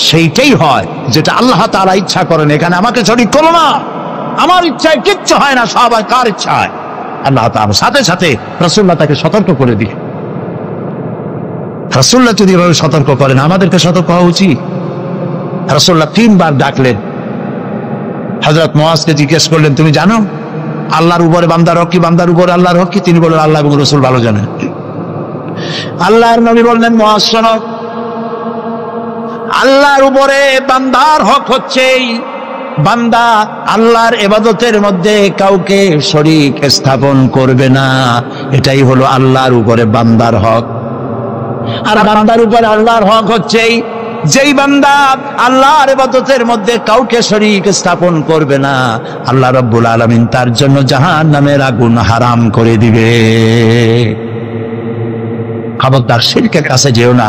সেইটাই হয় যেটা আল্লাহ তাআলা ইচ্ছা করেন, এখানে আমাকে শরীক করো না, আমার ইচ্ছায় কিচ্ছু হয় না, সব কার ইচ্ছা হয়? আল্লাহ তাআলা। সাথে সাথে রাসূলুল্লাহ তাকে সতর্ক করে দিয়ে, রাসূলুল্লাহ যদি এভাবে সতর্ক করেন, আমাদেরকে সতর্ক হওয়া উচিত। রাসূলুল্লাহ 3 বার ডাকলেন, হযরত মুআজকে জিজ্ঞেস করলেন, তুমি জানো আল্লাহর উপরে বান্দার হক কি, বান্দার উপরে আল্লাহর হক কি? তিনি বললেন আল্লাহ এবং রাসূল ভালো জানেন। আল্লাহর নবী বললেন, মুআজ শোনো, আল্লাহর উপরে বান্দার হক হচ্ছে বান্দা আল্লাহর ইবাদতের মধ্যে কাউকে শরীক স্থাপন করবে না, এটাই হলো আল্লাহর উপরে বান্দার হক। আর বান্দার উপরে আল্লাহর হক হচ্ছে যেই বান্দা আল্লাহর ইবাদতের মধ্যে কাউকে শরীক স্থাপন করবে না, আল্লাহ রাব্বুল আলামিন তার জন্য জাহান্নামের আগুন হারাম করে দিবে। খবরদার শিরকের কাছে যেও না।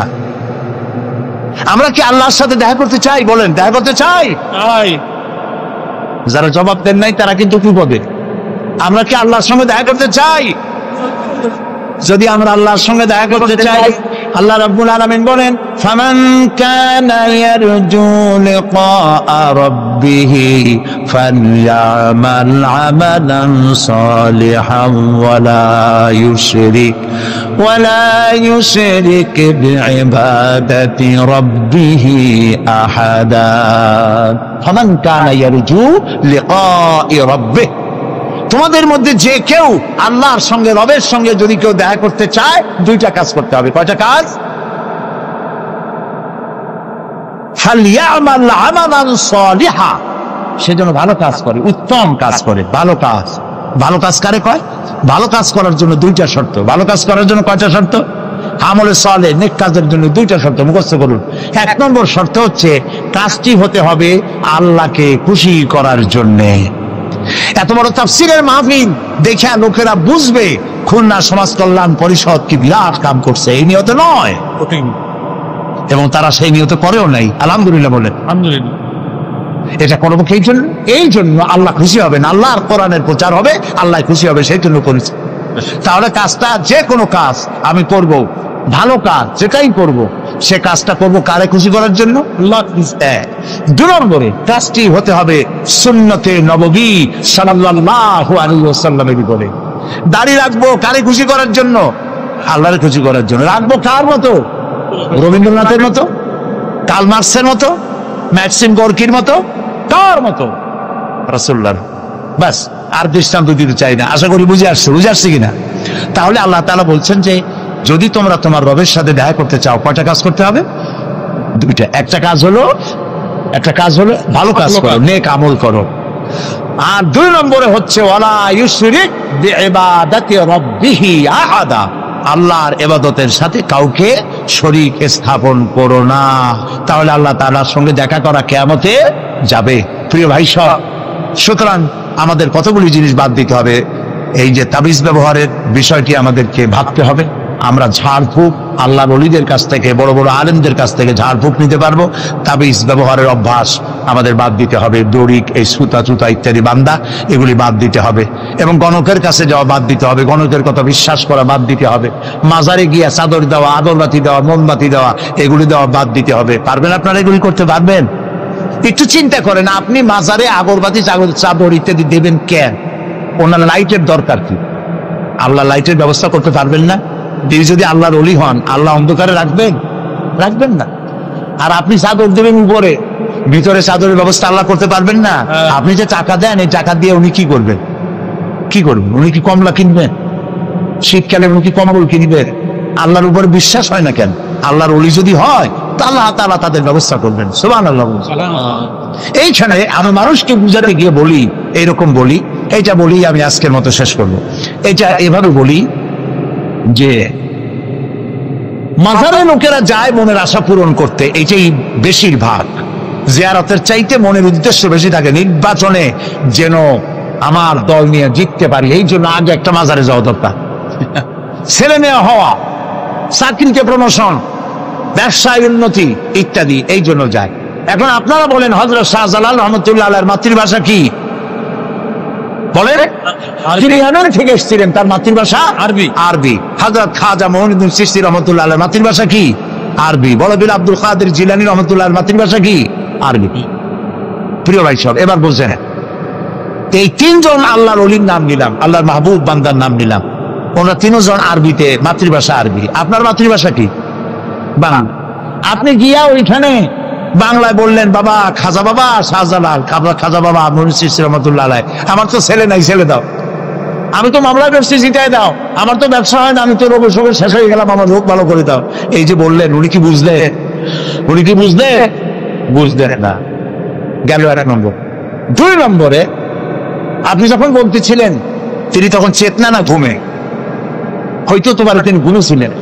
আমরা কি আল্লাহর সাথে দেখা করতে চাই? বলেন, দেখা করতে চাই? যারা জবাব দেন নাই তারা কিন্তু বিপদে। আমরা কি আল্লাহর সঙ্গে দেখা করতে চাই? যদি আমরা আল্লাহর সঙ্গে দেখা করতে চাই, আল্লাহ রাব্বুল আলামিন বলেন, ফামান কানা ইয়ারজু লিকা রাব্বিহি ফালইআমাল আমালান সালিহান ওয়ালা ইউশরিক বিইবাদাতি রাব্বিহি আহাদা। ফামান কানা ইয়ারজু লিকা রাব্বিহি, তোমাদের মধ্যে যে কেউ আল্লাহর সঙ্গে, রবের সঙ্গে যদি কেউ দেখা করতে চায়, দুইটা কাজ করতে হবে। কয়টা কাজ? ফালইআমাল আমালান সালিহা, সেজন্য ভালো কাজ করে, উত্তম কাজ করে। ভালো কাজ, ভালো কাজ কারে কয়? ভালো কাজ করার জন্য দুইটা শর্ত। ভালো কাজ করার জন্য কয়টা শর্ত? আমলে সালেহ, নেক কাজের জন্য দুইটা শর্ত মুখস্থ করুন। এক নম্বর শর্ত হচ্ছে কাজটি হতে হবে আল্লাহকে খুশি করার জন্যে। এত বড় তাফসীরের মাহফিল দেখে লোকেরা বুঝবে খুলনা সমাজ কল্যাণ পরিষদ কি বিরাট কাম করছে, এই নিয়তে নয়, এবং তারা সেই নিয়তে করেও নাই। আলহামদুলিল্লাহ বলেন। আলহামদুলিল্লাহ। এটা করবো এই জন্য আল্লাহ খুশি হবেন, আল্লাহর কোরআনের প্রচার হবে, আল্লাহ খুশি হবে, সেই জন্য করেছে। তাহলে কাজটা, যে কোনো কাজ আমি করব, ভালো কাজ যেটাই করব, সে কাজটা করব কারে খুশি করার জন্য? আল্লাহ। দুই নম্বরে কাজটি হতে হবে সুন্নতে নববী সাল্লাল্লাহু আলাইহি ওয়াসাল্লামের উপরে। দাড়ি রাখবো কারে খুশি করার জন্য? আল্লাহর খুশি করার জন্য। রাখবো কার মতো? রবীন্দ্রনাথের মতো, কার্ল মার্কসের মতো, ম্যাক্সিম গর্কির মতো? কার মতো? রাসূলুল্লাহ। বাস, আর দৃষ্টান্ত দিতে চাই না। আশা করি বুঝে আসছে কিনা? তাহলে আল্লাহ তাআলা বলছেন যে যদি তোমরা তোমার রবের সাথে দেখা করতে চাও, কয়টা কাজ করতে হবে? দুইটা। একটা কাজ হলো ভালো কাজ করো, নেক আমল করো। আর দুই নম্বরে হচ্ছে ওয়ালা ইউশরিক বিইবাদাতি রাব্বিহি আহাদা, আল্লাহর ইবাদতের সাথে কাউকে শরীক স্থাপন করো না। তাহলে আল্লাহ তাআলার সঙ্গে দেখা করা কিয়ামতে যাবে। প্রিয় ভাই সব, সুতরাং আমাদের কতগুলি জিনিস বাদ দিতে হবে। এই যে তাবিজ ব্যবহারের বিষয়টি আমাদেরকে ভাবতে হবে। আমরা ঝাড়ফুঁক আল্লাহর ওলিদের কাছ থেকে, বড় বড় আলেমদের কাছ থেকে ঝাড়ফুঁক নিতে পারবো। তাবিজ ব্যবহারের অভ্যাস আমাদের বাদ দিতে হবে। দড়িক, এই সুতা চুতা ইত্যাদি বান্দা, এগুলি বাদ দিতে হবে। এবং গণকের কাছে যাওয়া বাদ দিতে হবে, গণকের কথা বিশ্বাস করা বাদ দিতে হবে। মাজারে গিয়া চাদর দেওয়া, আদরবাতি দেওয়া, মোমবাতি দেওয়া, এগুলি দেওয়া বাদ দিতে হবে। পারবেন আপনারা? এগুলি করতে পারবেন? একটু চিন্তা করেন, আপনি মাজারে আগরবাতি, চাদর ইত্যাদি দেবেন কেন? ওনার লাইটের দরকার কি? আল্লাহ লাইটের ব্যবস্থা করতে পারবেন না? তিনি যদি আল্লাহর ওলি হন, আল্লাহ অন্ধকারে রাখবেন না। আর আপনি চাদর দেবেন উপরে, ভিতরে চাদরের ব্যবস্থা আল্লাহ করতে পারবেন না? আপনি যে টাকা দেন, এই টাকা দিয়ে উনি কি করবেন? উনি কি কমলা কিনবেন? শীতকালে উনি কি কম্বল কিনবেন? আল্লাহর উপরে বিশ্বাস হয় না কেন? আল্লাহর ওলি যদি হয়, তা আল্লাহ তাআলা তাদের ব্যবস্থা করবেন। সুবহানাল্লাহ। এইখানে আমি মানুষকে বুঝাতে গিয়ে বলি, এইরকম বলি, এইটা বলি, আমি আজকের মতো শেষ করবো। এটা এভাবে বলি যে মাজারে লোকেরা যায় মনের আশা পূরণ করতে, এইটাই বেশিরভাগ। জিয়ারতের চাইতে মনের উদ্দেশ্য বেশি থাকে, নির্বাচনে যেন আমার দল নিয়ে জিততে পারি, এই জন্য আগে একটা মাজারে যাওয়া দরকার। ছেলে মেয়ে হওয়া, চাকরিতে প্রমোশন, ব্যবসায় উন্নতি ইত্যাদি, এই জন্য যায়। এখন আপনারা বলেন, হযরত শাহজালাল রহমতুল্লাহ আলাইহির মাতৃভাষা কি? বলেন। তিনি ইয়ামান থেকে এসেছিলেন, তার মাতৃভাষা আরবি। হযরত খাজা মুঈনুদ্দিন চিশতি রহমতুল্লাহ আলাইহির মাতৃভাষা কি? আরবি। বলবিল আব্দুল কাদের জিলানী রহমতুল্লাহ আলাইহির মাতৃভাষা কি? আরবি। প্রিয় ভাই সব, এবার বুঝেন, এই তিনজন আল্লাহর ওলির নাম নিলাম, আল্লাহর মাহবুব বান্দার নাম নিলাম, ওনারা তিনজন আরবিতে, মাতৃভাষা আরবি। আপনার মাতৃভাষা কি? বাংলা। আপনি গিয়া ওইখানে বাংলায় বললেন, বাবা খাজা বাবা শাহজালাল, খাজা বাবা মুঈনুদ্দিন চিশতি রহমতুল্লাহ আলাইহি, আমার তো ছেলে নাই, ছেলে দাও। আমি তো মামলায় ব্যবসা, জিতাই দাও। আমার তো ব্যবসা হয় না, আমি তো রোগে শেষ হয়ে গেলাম, আমার রোগ ভালো করে দাও। এই যে বললেন, উনি কি বুঝলেন? উনি কি বুঝলেন না। গেল 1 নম্বর। 2 নম্বরে, আপনি যখন বলতেছিলেন তিনি তখন চেতনা না ঘুমে, হয়তো তোমার তিনি ঘুমে ছিলেন,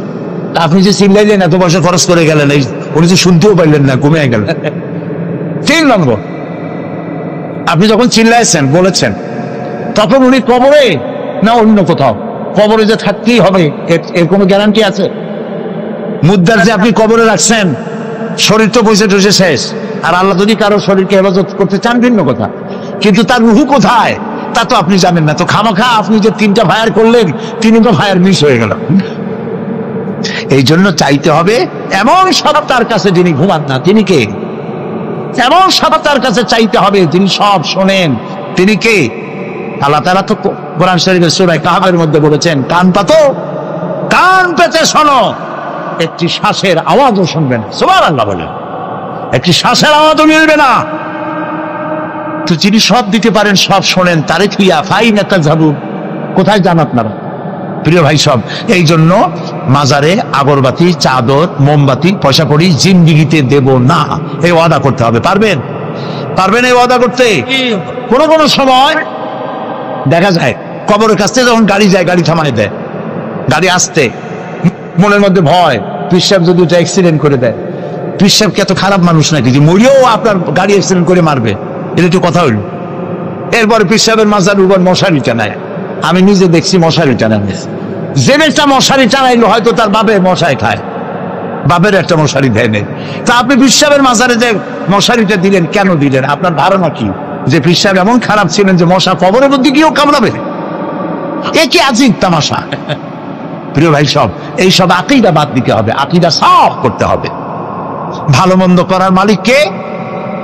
আপনি যে চিল্লাইলেন এত পয়সা খরচ করে গেলেন, উনি যে শুনতেও পাইলেন না, ঘুমিয়ে গেলেন। 3 নম্বর, আপনি যখন চিল্লাইছেন বলেছেন, তখন উনি কবরে না অন্য কোথাও? কবরে যে থাকতেই হবে এর কোনো গ্যারান্টি আছে? মুদ্দার যে আপনি কবরে রাখছেন, শরীর তো পয়সা টসে শেষ, আর আল্লাহ যদি কারো শরীরকে হেফাজত করতে চান ভিন্ন কথা, কিন্তু তার রুহু কোথায় তা তো আপনি জানেন না। তো খামাখা আপনি যে 3টা ফায়ার করলেন, 3টা ফায়ার মিস হয়ে গেল। এই জন্য চাইতে হবে এমন সত্তার কাছে যিনি ঘুমান না। তিনি কে? এমন সত্তার কাছে চাইতে হবে তিনি সব শোনেন। তিনি কে? আল্লাহ তাআলা তো কোরআন শরীফের সূরা কাহফের মধ্যে বলেছেন, কান পাতো, কান পেতে শোনো, একটি শ্বাসের আওয়াজও শুনবে না। সুবহানাল্লাহ বলেন, একটি শ্বাসের আওয়াজও মিলবে না। তো যিনি সব দিতে পারেন, সব শোনেন, তারে থুইয়া ফাইনা তাযহাবুন, কোথায় যান আপনারা? প্রিয় ভাই সব, এই জন্য মাজারে আগরবাতি, চাদর, মোমবাতি, পয়সা করি জিন্দিগিতে দেব না, এই ওয়াদা করতে হবে। পারবেন এই ওয়াদা করতে? কোন সময় দেখা যায় কবরের কাছে যখন গাড়ি যায়, গাড়ি থামায় দেয়, গাড়ি আসতে মনের মধ্যে ভয়, পিসাব যদি ওটা অ্যাক্সিডেন্ট করে দেয়। পিসাব কি এত খারাপ মানুষ নাকি যে মরিও আপনার গাড়ি অ্যাক্সিডেন্ট করে মারবে? এটা একটু কথা হইল। এরপরে পিসাবের মাজার উপর মশারি টানায়, আমি নিজে দেখছি মশারি টানায়, যে একটা মশারি টানাইলো হয়তো তার বাপে মশাই খায়, বাপের একটা মশারি দেয় নেই। তা আপনি পিসাবের মাজারে যে মশারিটা দিলেন, কেন দিলেন? আপনার ধারণা কি যে পিসাব এমন খারাপ ছিলেন যে মশা কবরের মধ্যে গিয়েও কামড়াবে? এ কি আজিব তামাশা! প্রিয় ভাই সব, এইসব আকীদা বাদ দিতে হবে, আকীদা সাফ করতে হবে। ভালো মন্দ করার মালিক কে?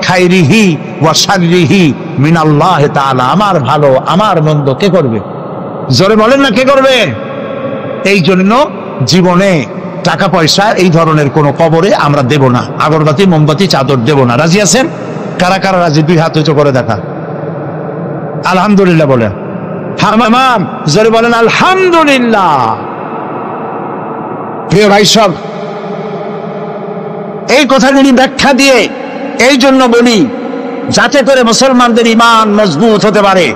খাইরিহি ওয়া শাররিহি মিনাল্লাহ তাআলা। আমার ভালো আমার মন্দ কে করবে? জোরে বলেন না, কে করবে? এই জন্য জীবনে টাকা পয়সা এই ধরনের কোন কবরে আমরা দেব না, আগরবাতি, মোমবাতি, চাদর দেব না। রাজি আছেন? কারা কারা রাজি? 2 হাত উঁচু করে দেখা। আলহামদুলিল্লাহ বলেন। হামাম জোরে বলেন আলহামদুলিল্লাহ। প্রিয় ভাই সব, এই কথাগুলি ব্যাখ্যা দিয়ে এই জন্য বলি, যাতে করে মুসলমানদের ঈমান মজবুত হতে পারে।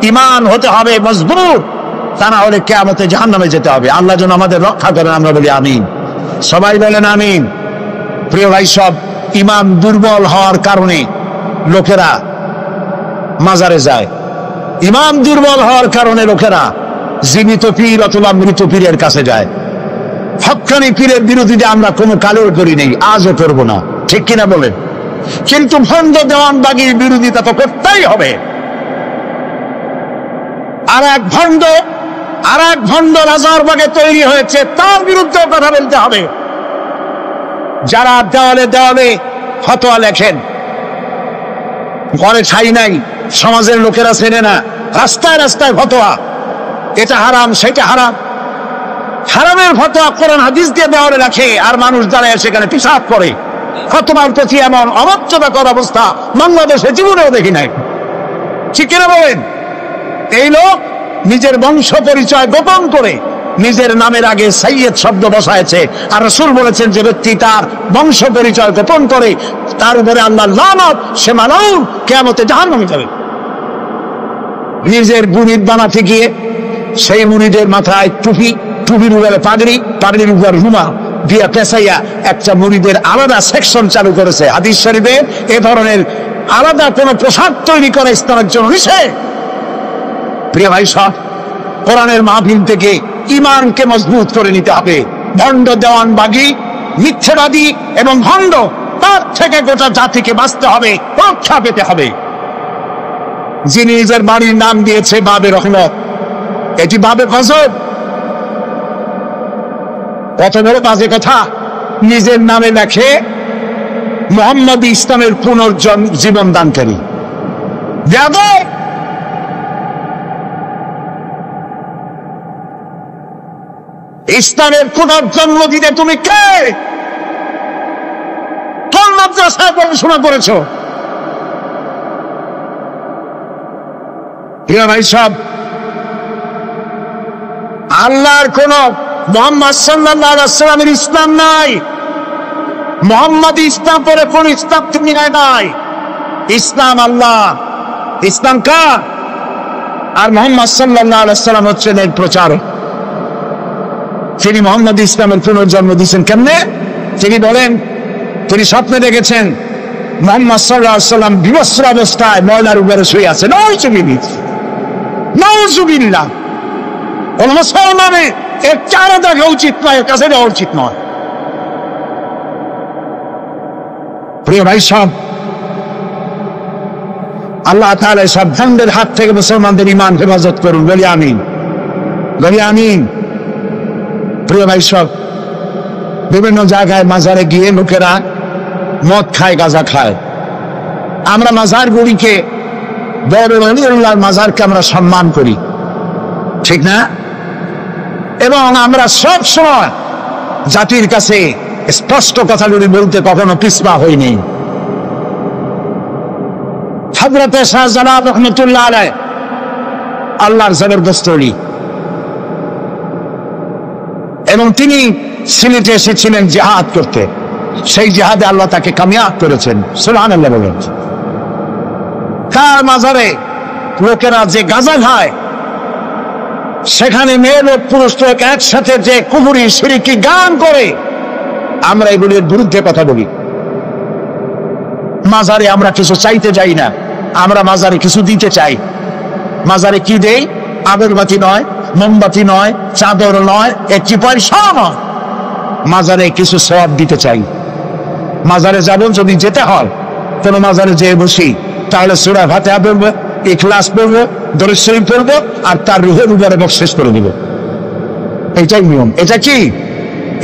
ঈমান হতে হবে মজবুত, তা না হলে কিয়ামতে জাহান্নামে যেতে হবে। আল্লাহ যেন আমাদের রক্ষা করেন, আমরা বলি আমিন। সবাই বলেন আমিন। প্রিয় ভাই সব, ঈমান দুর্বল হওয়ার কারণে লোকেরা মাজারে যায়। ঈমান দুর্বল হওয়ার কারণে লোকেরা জীবিত পীর অথবা মৃত পীরের কাছে যায়। হক্কানি পীরের বিরোধীতে আমরা কোনো কালেও করি নেই, আজও করবো না, ঠিক কিনা বলেন? কিন্তু ভণ্ড দেওয়ানবাগির বিরোধিতা তো করতেই হবে। আর এক ভণ্ড রাজারবাগে তৈরি হয়েছে, তার বিরুদ্ধে কথা বলতে হবে। যারা দেওয়ালে দেওয়ালে ফতোয়া লেখেন, ঘরে ছাই নাই, সমাজের লোকেরা চেনে না, রাস্তায় রাস্তায় ফতোয়া, এটা হারাম সেটা হারাম, হারামের ফতোয়া কোরআন হাদিস দিয়ে দেওয়ালে রাখে, আর মানুষ দাঁড়ায় সেখানে পেশাব করে। ফতোয়ার প্রতি এমন অমর্যাদাকর অবস্থা বাংলাদেশে জীবনেও দেখি নাই, ঠিক কিনা বলেন? এই লোক নিজের বংশ পরিচয় গোপন করে নিজের নামের আগে সাইয়্যেদ শব্দ বসায়ছে, আর রাসূল বলেছেন যে ব্যক্তি তার বংশ পরিচয় গোপন করে তার উপরে আল্লাহর লানত, সে মালাউন, কিয়ামতে জাহান্নামে যাবে। নিজের মুরিদ বানাতে গিয়ে সেই মুরিদের মাথায় টুপি, টুপির উপরে পাগড়ি, পাগড়ির উপর রুমা দিয়া পেঁচাইয়া একটা মুরিদের আলাদা সেকশন চালু করেছে। হাদিস শরীফে এ ধরনের আলাদা কোনো পোশাক তৈরি করা ইসলামের জন্য নিষেধ। প্রিয় ভাই সব, কোরআনের মাহফিল থেকে ঈমানকে মজবুত করে নিতে হবে। ভণ্ড দেওয়ানবাগী, মিথ্যাবাদী এবং ভণ্ড, তার থেকে গোটা জাতিকে বাঁচতে হবে, রক্ষা পেতে হবে। যিনি নিজের বাড়ির নাম দিয়েছে বাবে রহমত, এটি বাবে গজব, কত বড় বাজে কথা! নিজের নামে লেখে মুহাম্মদ ইসলামের পুনর্জীবন দানকারী। ইসলামের পুনর্জন্ম দিতে তুমি কে? কোন মাদ্রাসায় পড়াশোনা করেছো? প্রিয় ভাই সব, আল্লাহর কোন মুহাম্মদ সাল্লাল্লাহু আলাইহি ওয়াসাল্লামের ইসলাম নাই। মোহাম্মদ ইসলাম পরে কোন ইসলাম তুমি নাই। ইসলাম আল্লাহ, ইসলাম কার? আর মোহাম্মদ সাল্লাল্লাহু আলাইহি সাল্লাম হচ্ছেন এর প্রচারক। তিনি মোহাম্মদ ইসলামের পুনর্জন্ম দিয়েছেন কেমনে? তিনি বলেন, তিনি স্বপ্নে দেখেছেন মোহাম্মদ সাল্লাল্লাহু আলাইহি সাল্লাম বিবস্ত্র অবস্থায় ময়লার উপরে শুয়ে আছে। নাউজুবিল্লাহ। কোন মুসলমানের এর চারা দেখা উচিত নয়, এর কাছে যাওয়া উচিত নয়। প্রিয় ভাই সব, আল্লাহ তাআলা সব ভণ্ডের হাত থেকে মুসলমানদের ঈমান হেফাজত করুন, বলি আমিন, বলি আমিন। প্রিয় ভাই সব, বিভিন্ন জায়গায় মাজারে গিয়ে লোকেরা মদ খায়, গাঁজা খায়। আমরা মাজারগুলিকে, বড় ওলিউল্লাহর মাজারকে আমরা সম্মান করি, ঠিক না? এবং আমরা সব সময় জাতির কাছে স্পষ্ট কথাগুলি বলতে কখনো পিছপা হইনি। হযরতে শাহজালাল রহমাতুল্লাহ আলাইহি আল্লাহর জবরদস্ত ওলি, এবং তিনি সিলেটে এসেছিলেন জিহাদ করতে। সেই জিহাদে আল্লাহ তাকে কামিয়াব করেছেন, সুবহানাল্লাহ বলেন। তার মাজারে লোকেরা যে গাঁজা খায়, সেখানে মেয়ে লোক পুরুষ লোক একসাথে যে কুফরি শিরকি গান করে, আমরা এগুলির বিরুদ্ধে কথা বলি। মাজারে আমরা কিছু চাইতে যাই না, আমরা মাজারে কিছু দিতে চাই। মাজারে কি দেই? আগরবাতি নয়, মোমবাতি নয়, চাদর নয়, একটি পয়সা নয়, মাজারে কিছু সওয়াব দিতে চাই। মাজারে যাব, যদি যেতে হয় কোন মাজারে যেয়ে বসি, তাহলে সূরা ফাতিহা পড়ব, ইখলাস পড়ব, দরুদ শরীফ পড়ব, আর তার রূহের উপরে বকশিশ করে দিব। এটাই নিয়ম। এটা কি?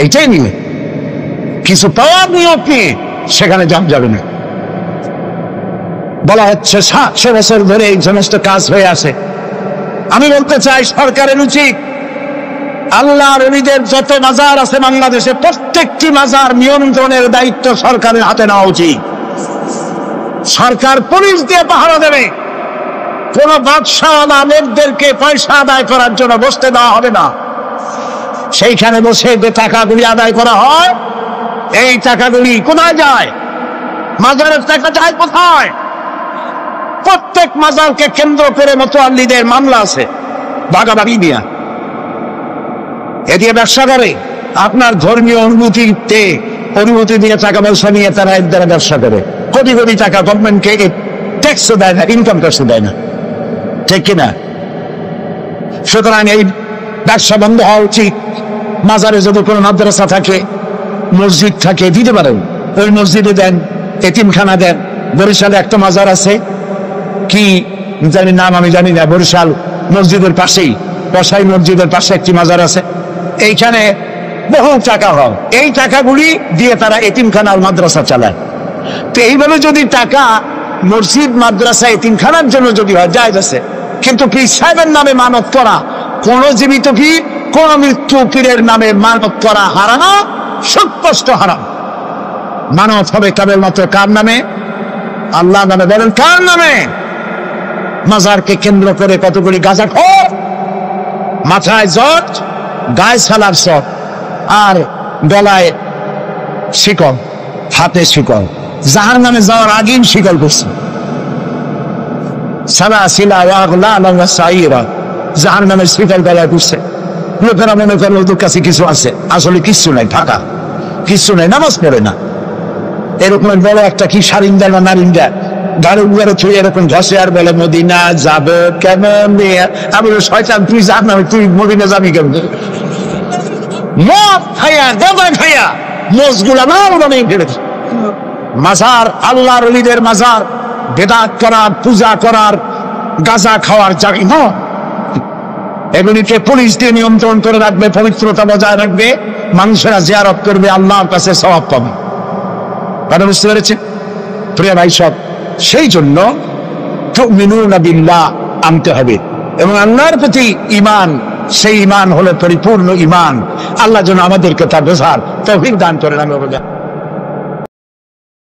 এটাই নিয়ম। কিছু পাওয়ার নিয়ম নিয়ে সেখানে যাবে না। বলা হচ্ছে 700 বছর ধরে এই সমস্ত কাজ হয়ে আছে। আমি বলতে চাই, সরকারের উচিত আল্লাহর ওলিদের যত মাজার আছে বাংলাদেশে, প্রত্যেকটি মাজার নিয়ন্ত্রণের দায়িত্ব সরকারের হাতে নেওয়া উচিত। সরকার পুলিশ দিয়ে পাহারা দেবে। কোন বাদশাহ আলেমদেরকে পয়সা আদায় করার জন্য বসতে দেওয়া হবে না। সেইখানে বসে যে টাকাগুলি আদায় করা হয়, এই টাকাগুলি কোথায় যায়? মাজারের টাকা যায় কোথায়? প্রত্যেক মাজারকে কেন্দ্র করে মুতাল্লিদের মামলা আছে, ভাগাভাগি নিয়ে। এ দিয়ে ব্যবসা করে। আপনার ধর্মীয় অনুমতি দিয়ে টাকা পয়সা নিয়ে তারা এর দ্বারা ব্যবসা করে। কোটি কোটি টাকা গভর্নমেন্টকে ট্যাক্সও দেয় না, ইনকাম ট্যাক্সও দেয় না, ঠিক কিনা? সুতরাং এই ব্যবসা বন্ধ হওয়া উচিত। মাজারে যদি কোনো মাদ্রাসা থাকে, মসজিদ থাকে, দিতে পারেন, ওই মসজিদে দেন, এতিমখানা দেন। বরিশালে একটা মাজার আছে, কি জানি নাম আমি জানি না, বরিশাল মসজিদের পাশেই, কসাই মসজিদের পাশে একটি মাজার আছে। এইখানে বহু টাকা হয়, এই টাকাগুলি দিয়ে তারা এতিমখানা আর মাদ্রাসা চালায়। তো এইভাবে যদি টাকা মসজিদ, মাদ্রাসা, এতিমখানার জন্য যদি হয়, জায়েজ আছে। কিন্তু পীর সাহেবের নামে মানত করা, কোন জীবিত পীর, কোন মৃত্যু পীরের নামে মানত করা হারাম, সুস্পষ্ট হারাম। মানত হবে কেবলমাত্র কার নামে? আল্লাহ নামে। বলেন কার নামে? মাজারকে কেন্দ্র করে কতগুলি গাঁজাখোর, মাথায় জট, গায়ে সালার সব, আর গলায় শিকল, হাতে শিকল, জাহার নামে যাওয়ার আগেই শিকল করছে। জাহার নামে শিকল গলায় করছে। লোকেরা মনে করে ওদের কাছে কিছু আছে, আসলে কিচ্ছু নাই, ফাঁকা, কিচ্ছু নাই, নামাজ পড়ে না। এরকম বড় একটা কি সারিন্দা না নারিন্দা গাড়ির উপরে ছুঁয়ে এরকম ঘষে আর বলে মদিনা যাবে কেমন? আমি শয়তান, তুই যা না, তুই মদিনা যাবি কেমন? মদ খাইয়া, গাঁজা খাইয়া মোষগুলা নাম বানিয়ে ফেলেছে। মাজার, আল্লাহর ওলিদের মাজার বেদাত করার, পূজা করার, গাঁজা খাওয়ার জায়গা নয়। এগুলিকে পুলিশ দিয়ে নিয়ন্ত্রণ করে রাখবে, পবিত্রতা বজায় রাখবে, মানুষেরা জিয়ারত করবে, আল্লাহর কাছে সওয়াব পাবে। কথা বুঝতে পেরেছেন প্রিয় ভাই সব? সেই জন্য তুমিনুনা বিল্লাহ আনতে হবে, এবং আল্লাহর প্রতি ঈমান, সেই ঈমান হলো পরিপূর্ণ ঈমান। আল্লাহ যেন আমাদেরকে তা বোঝার তৌফিক দান করেন। আমি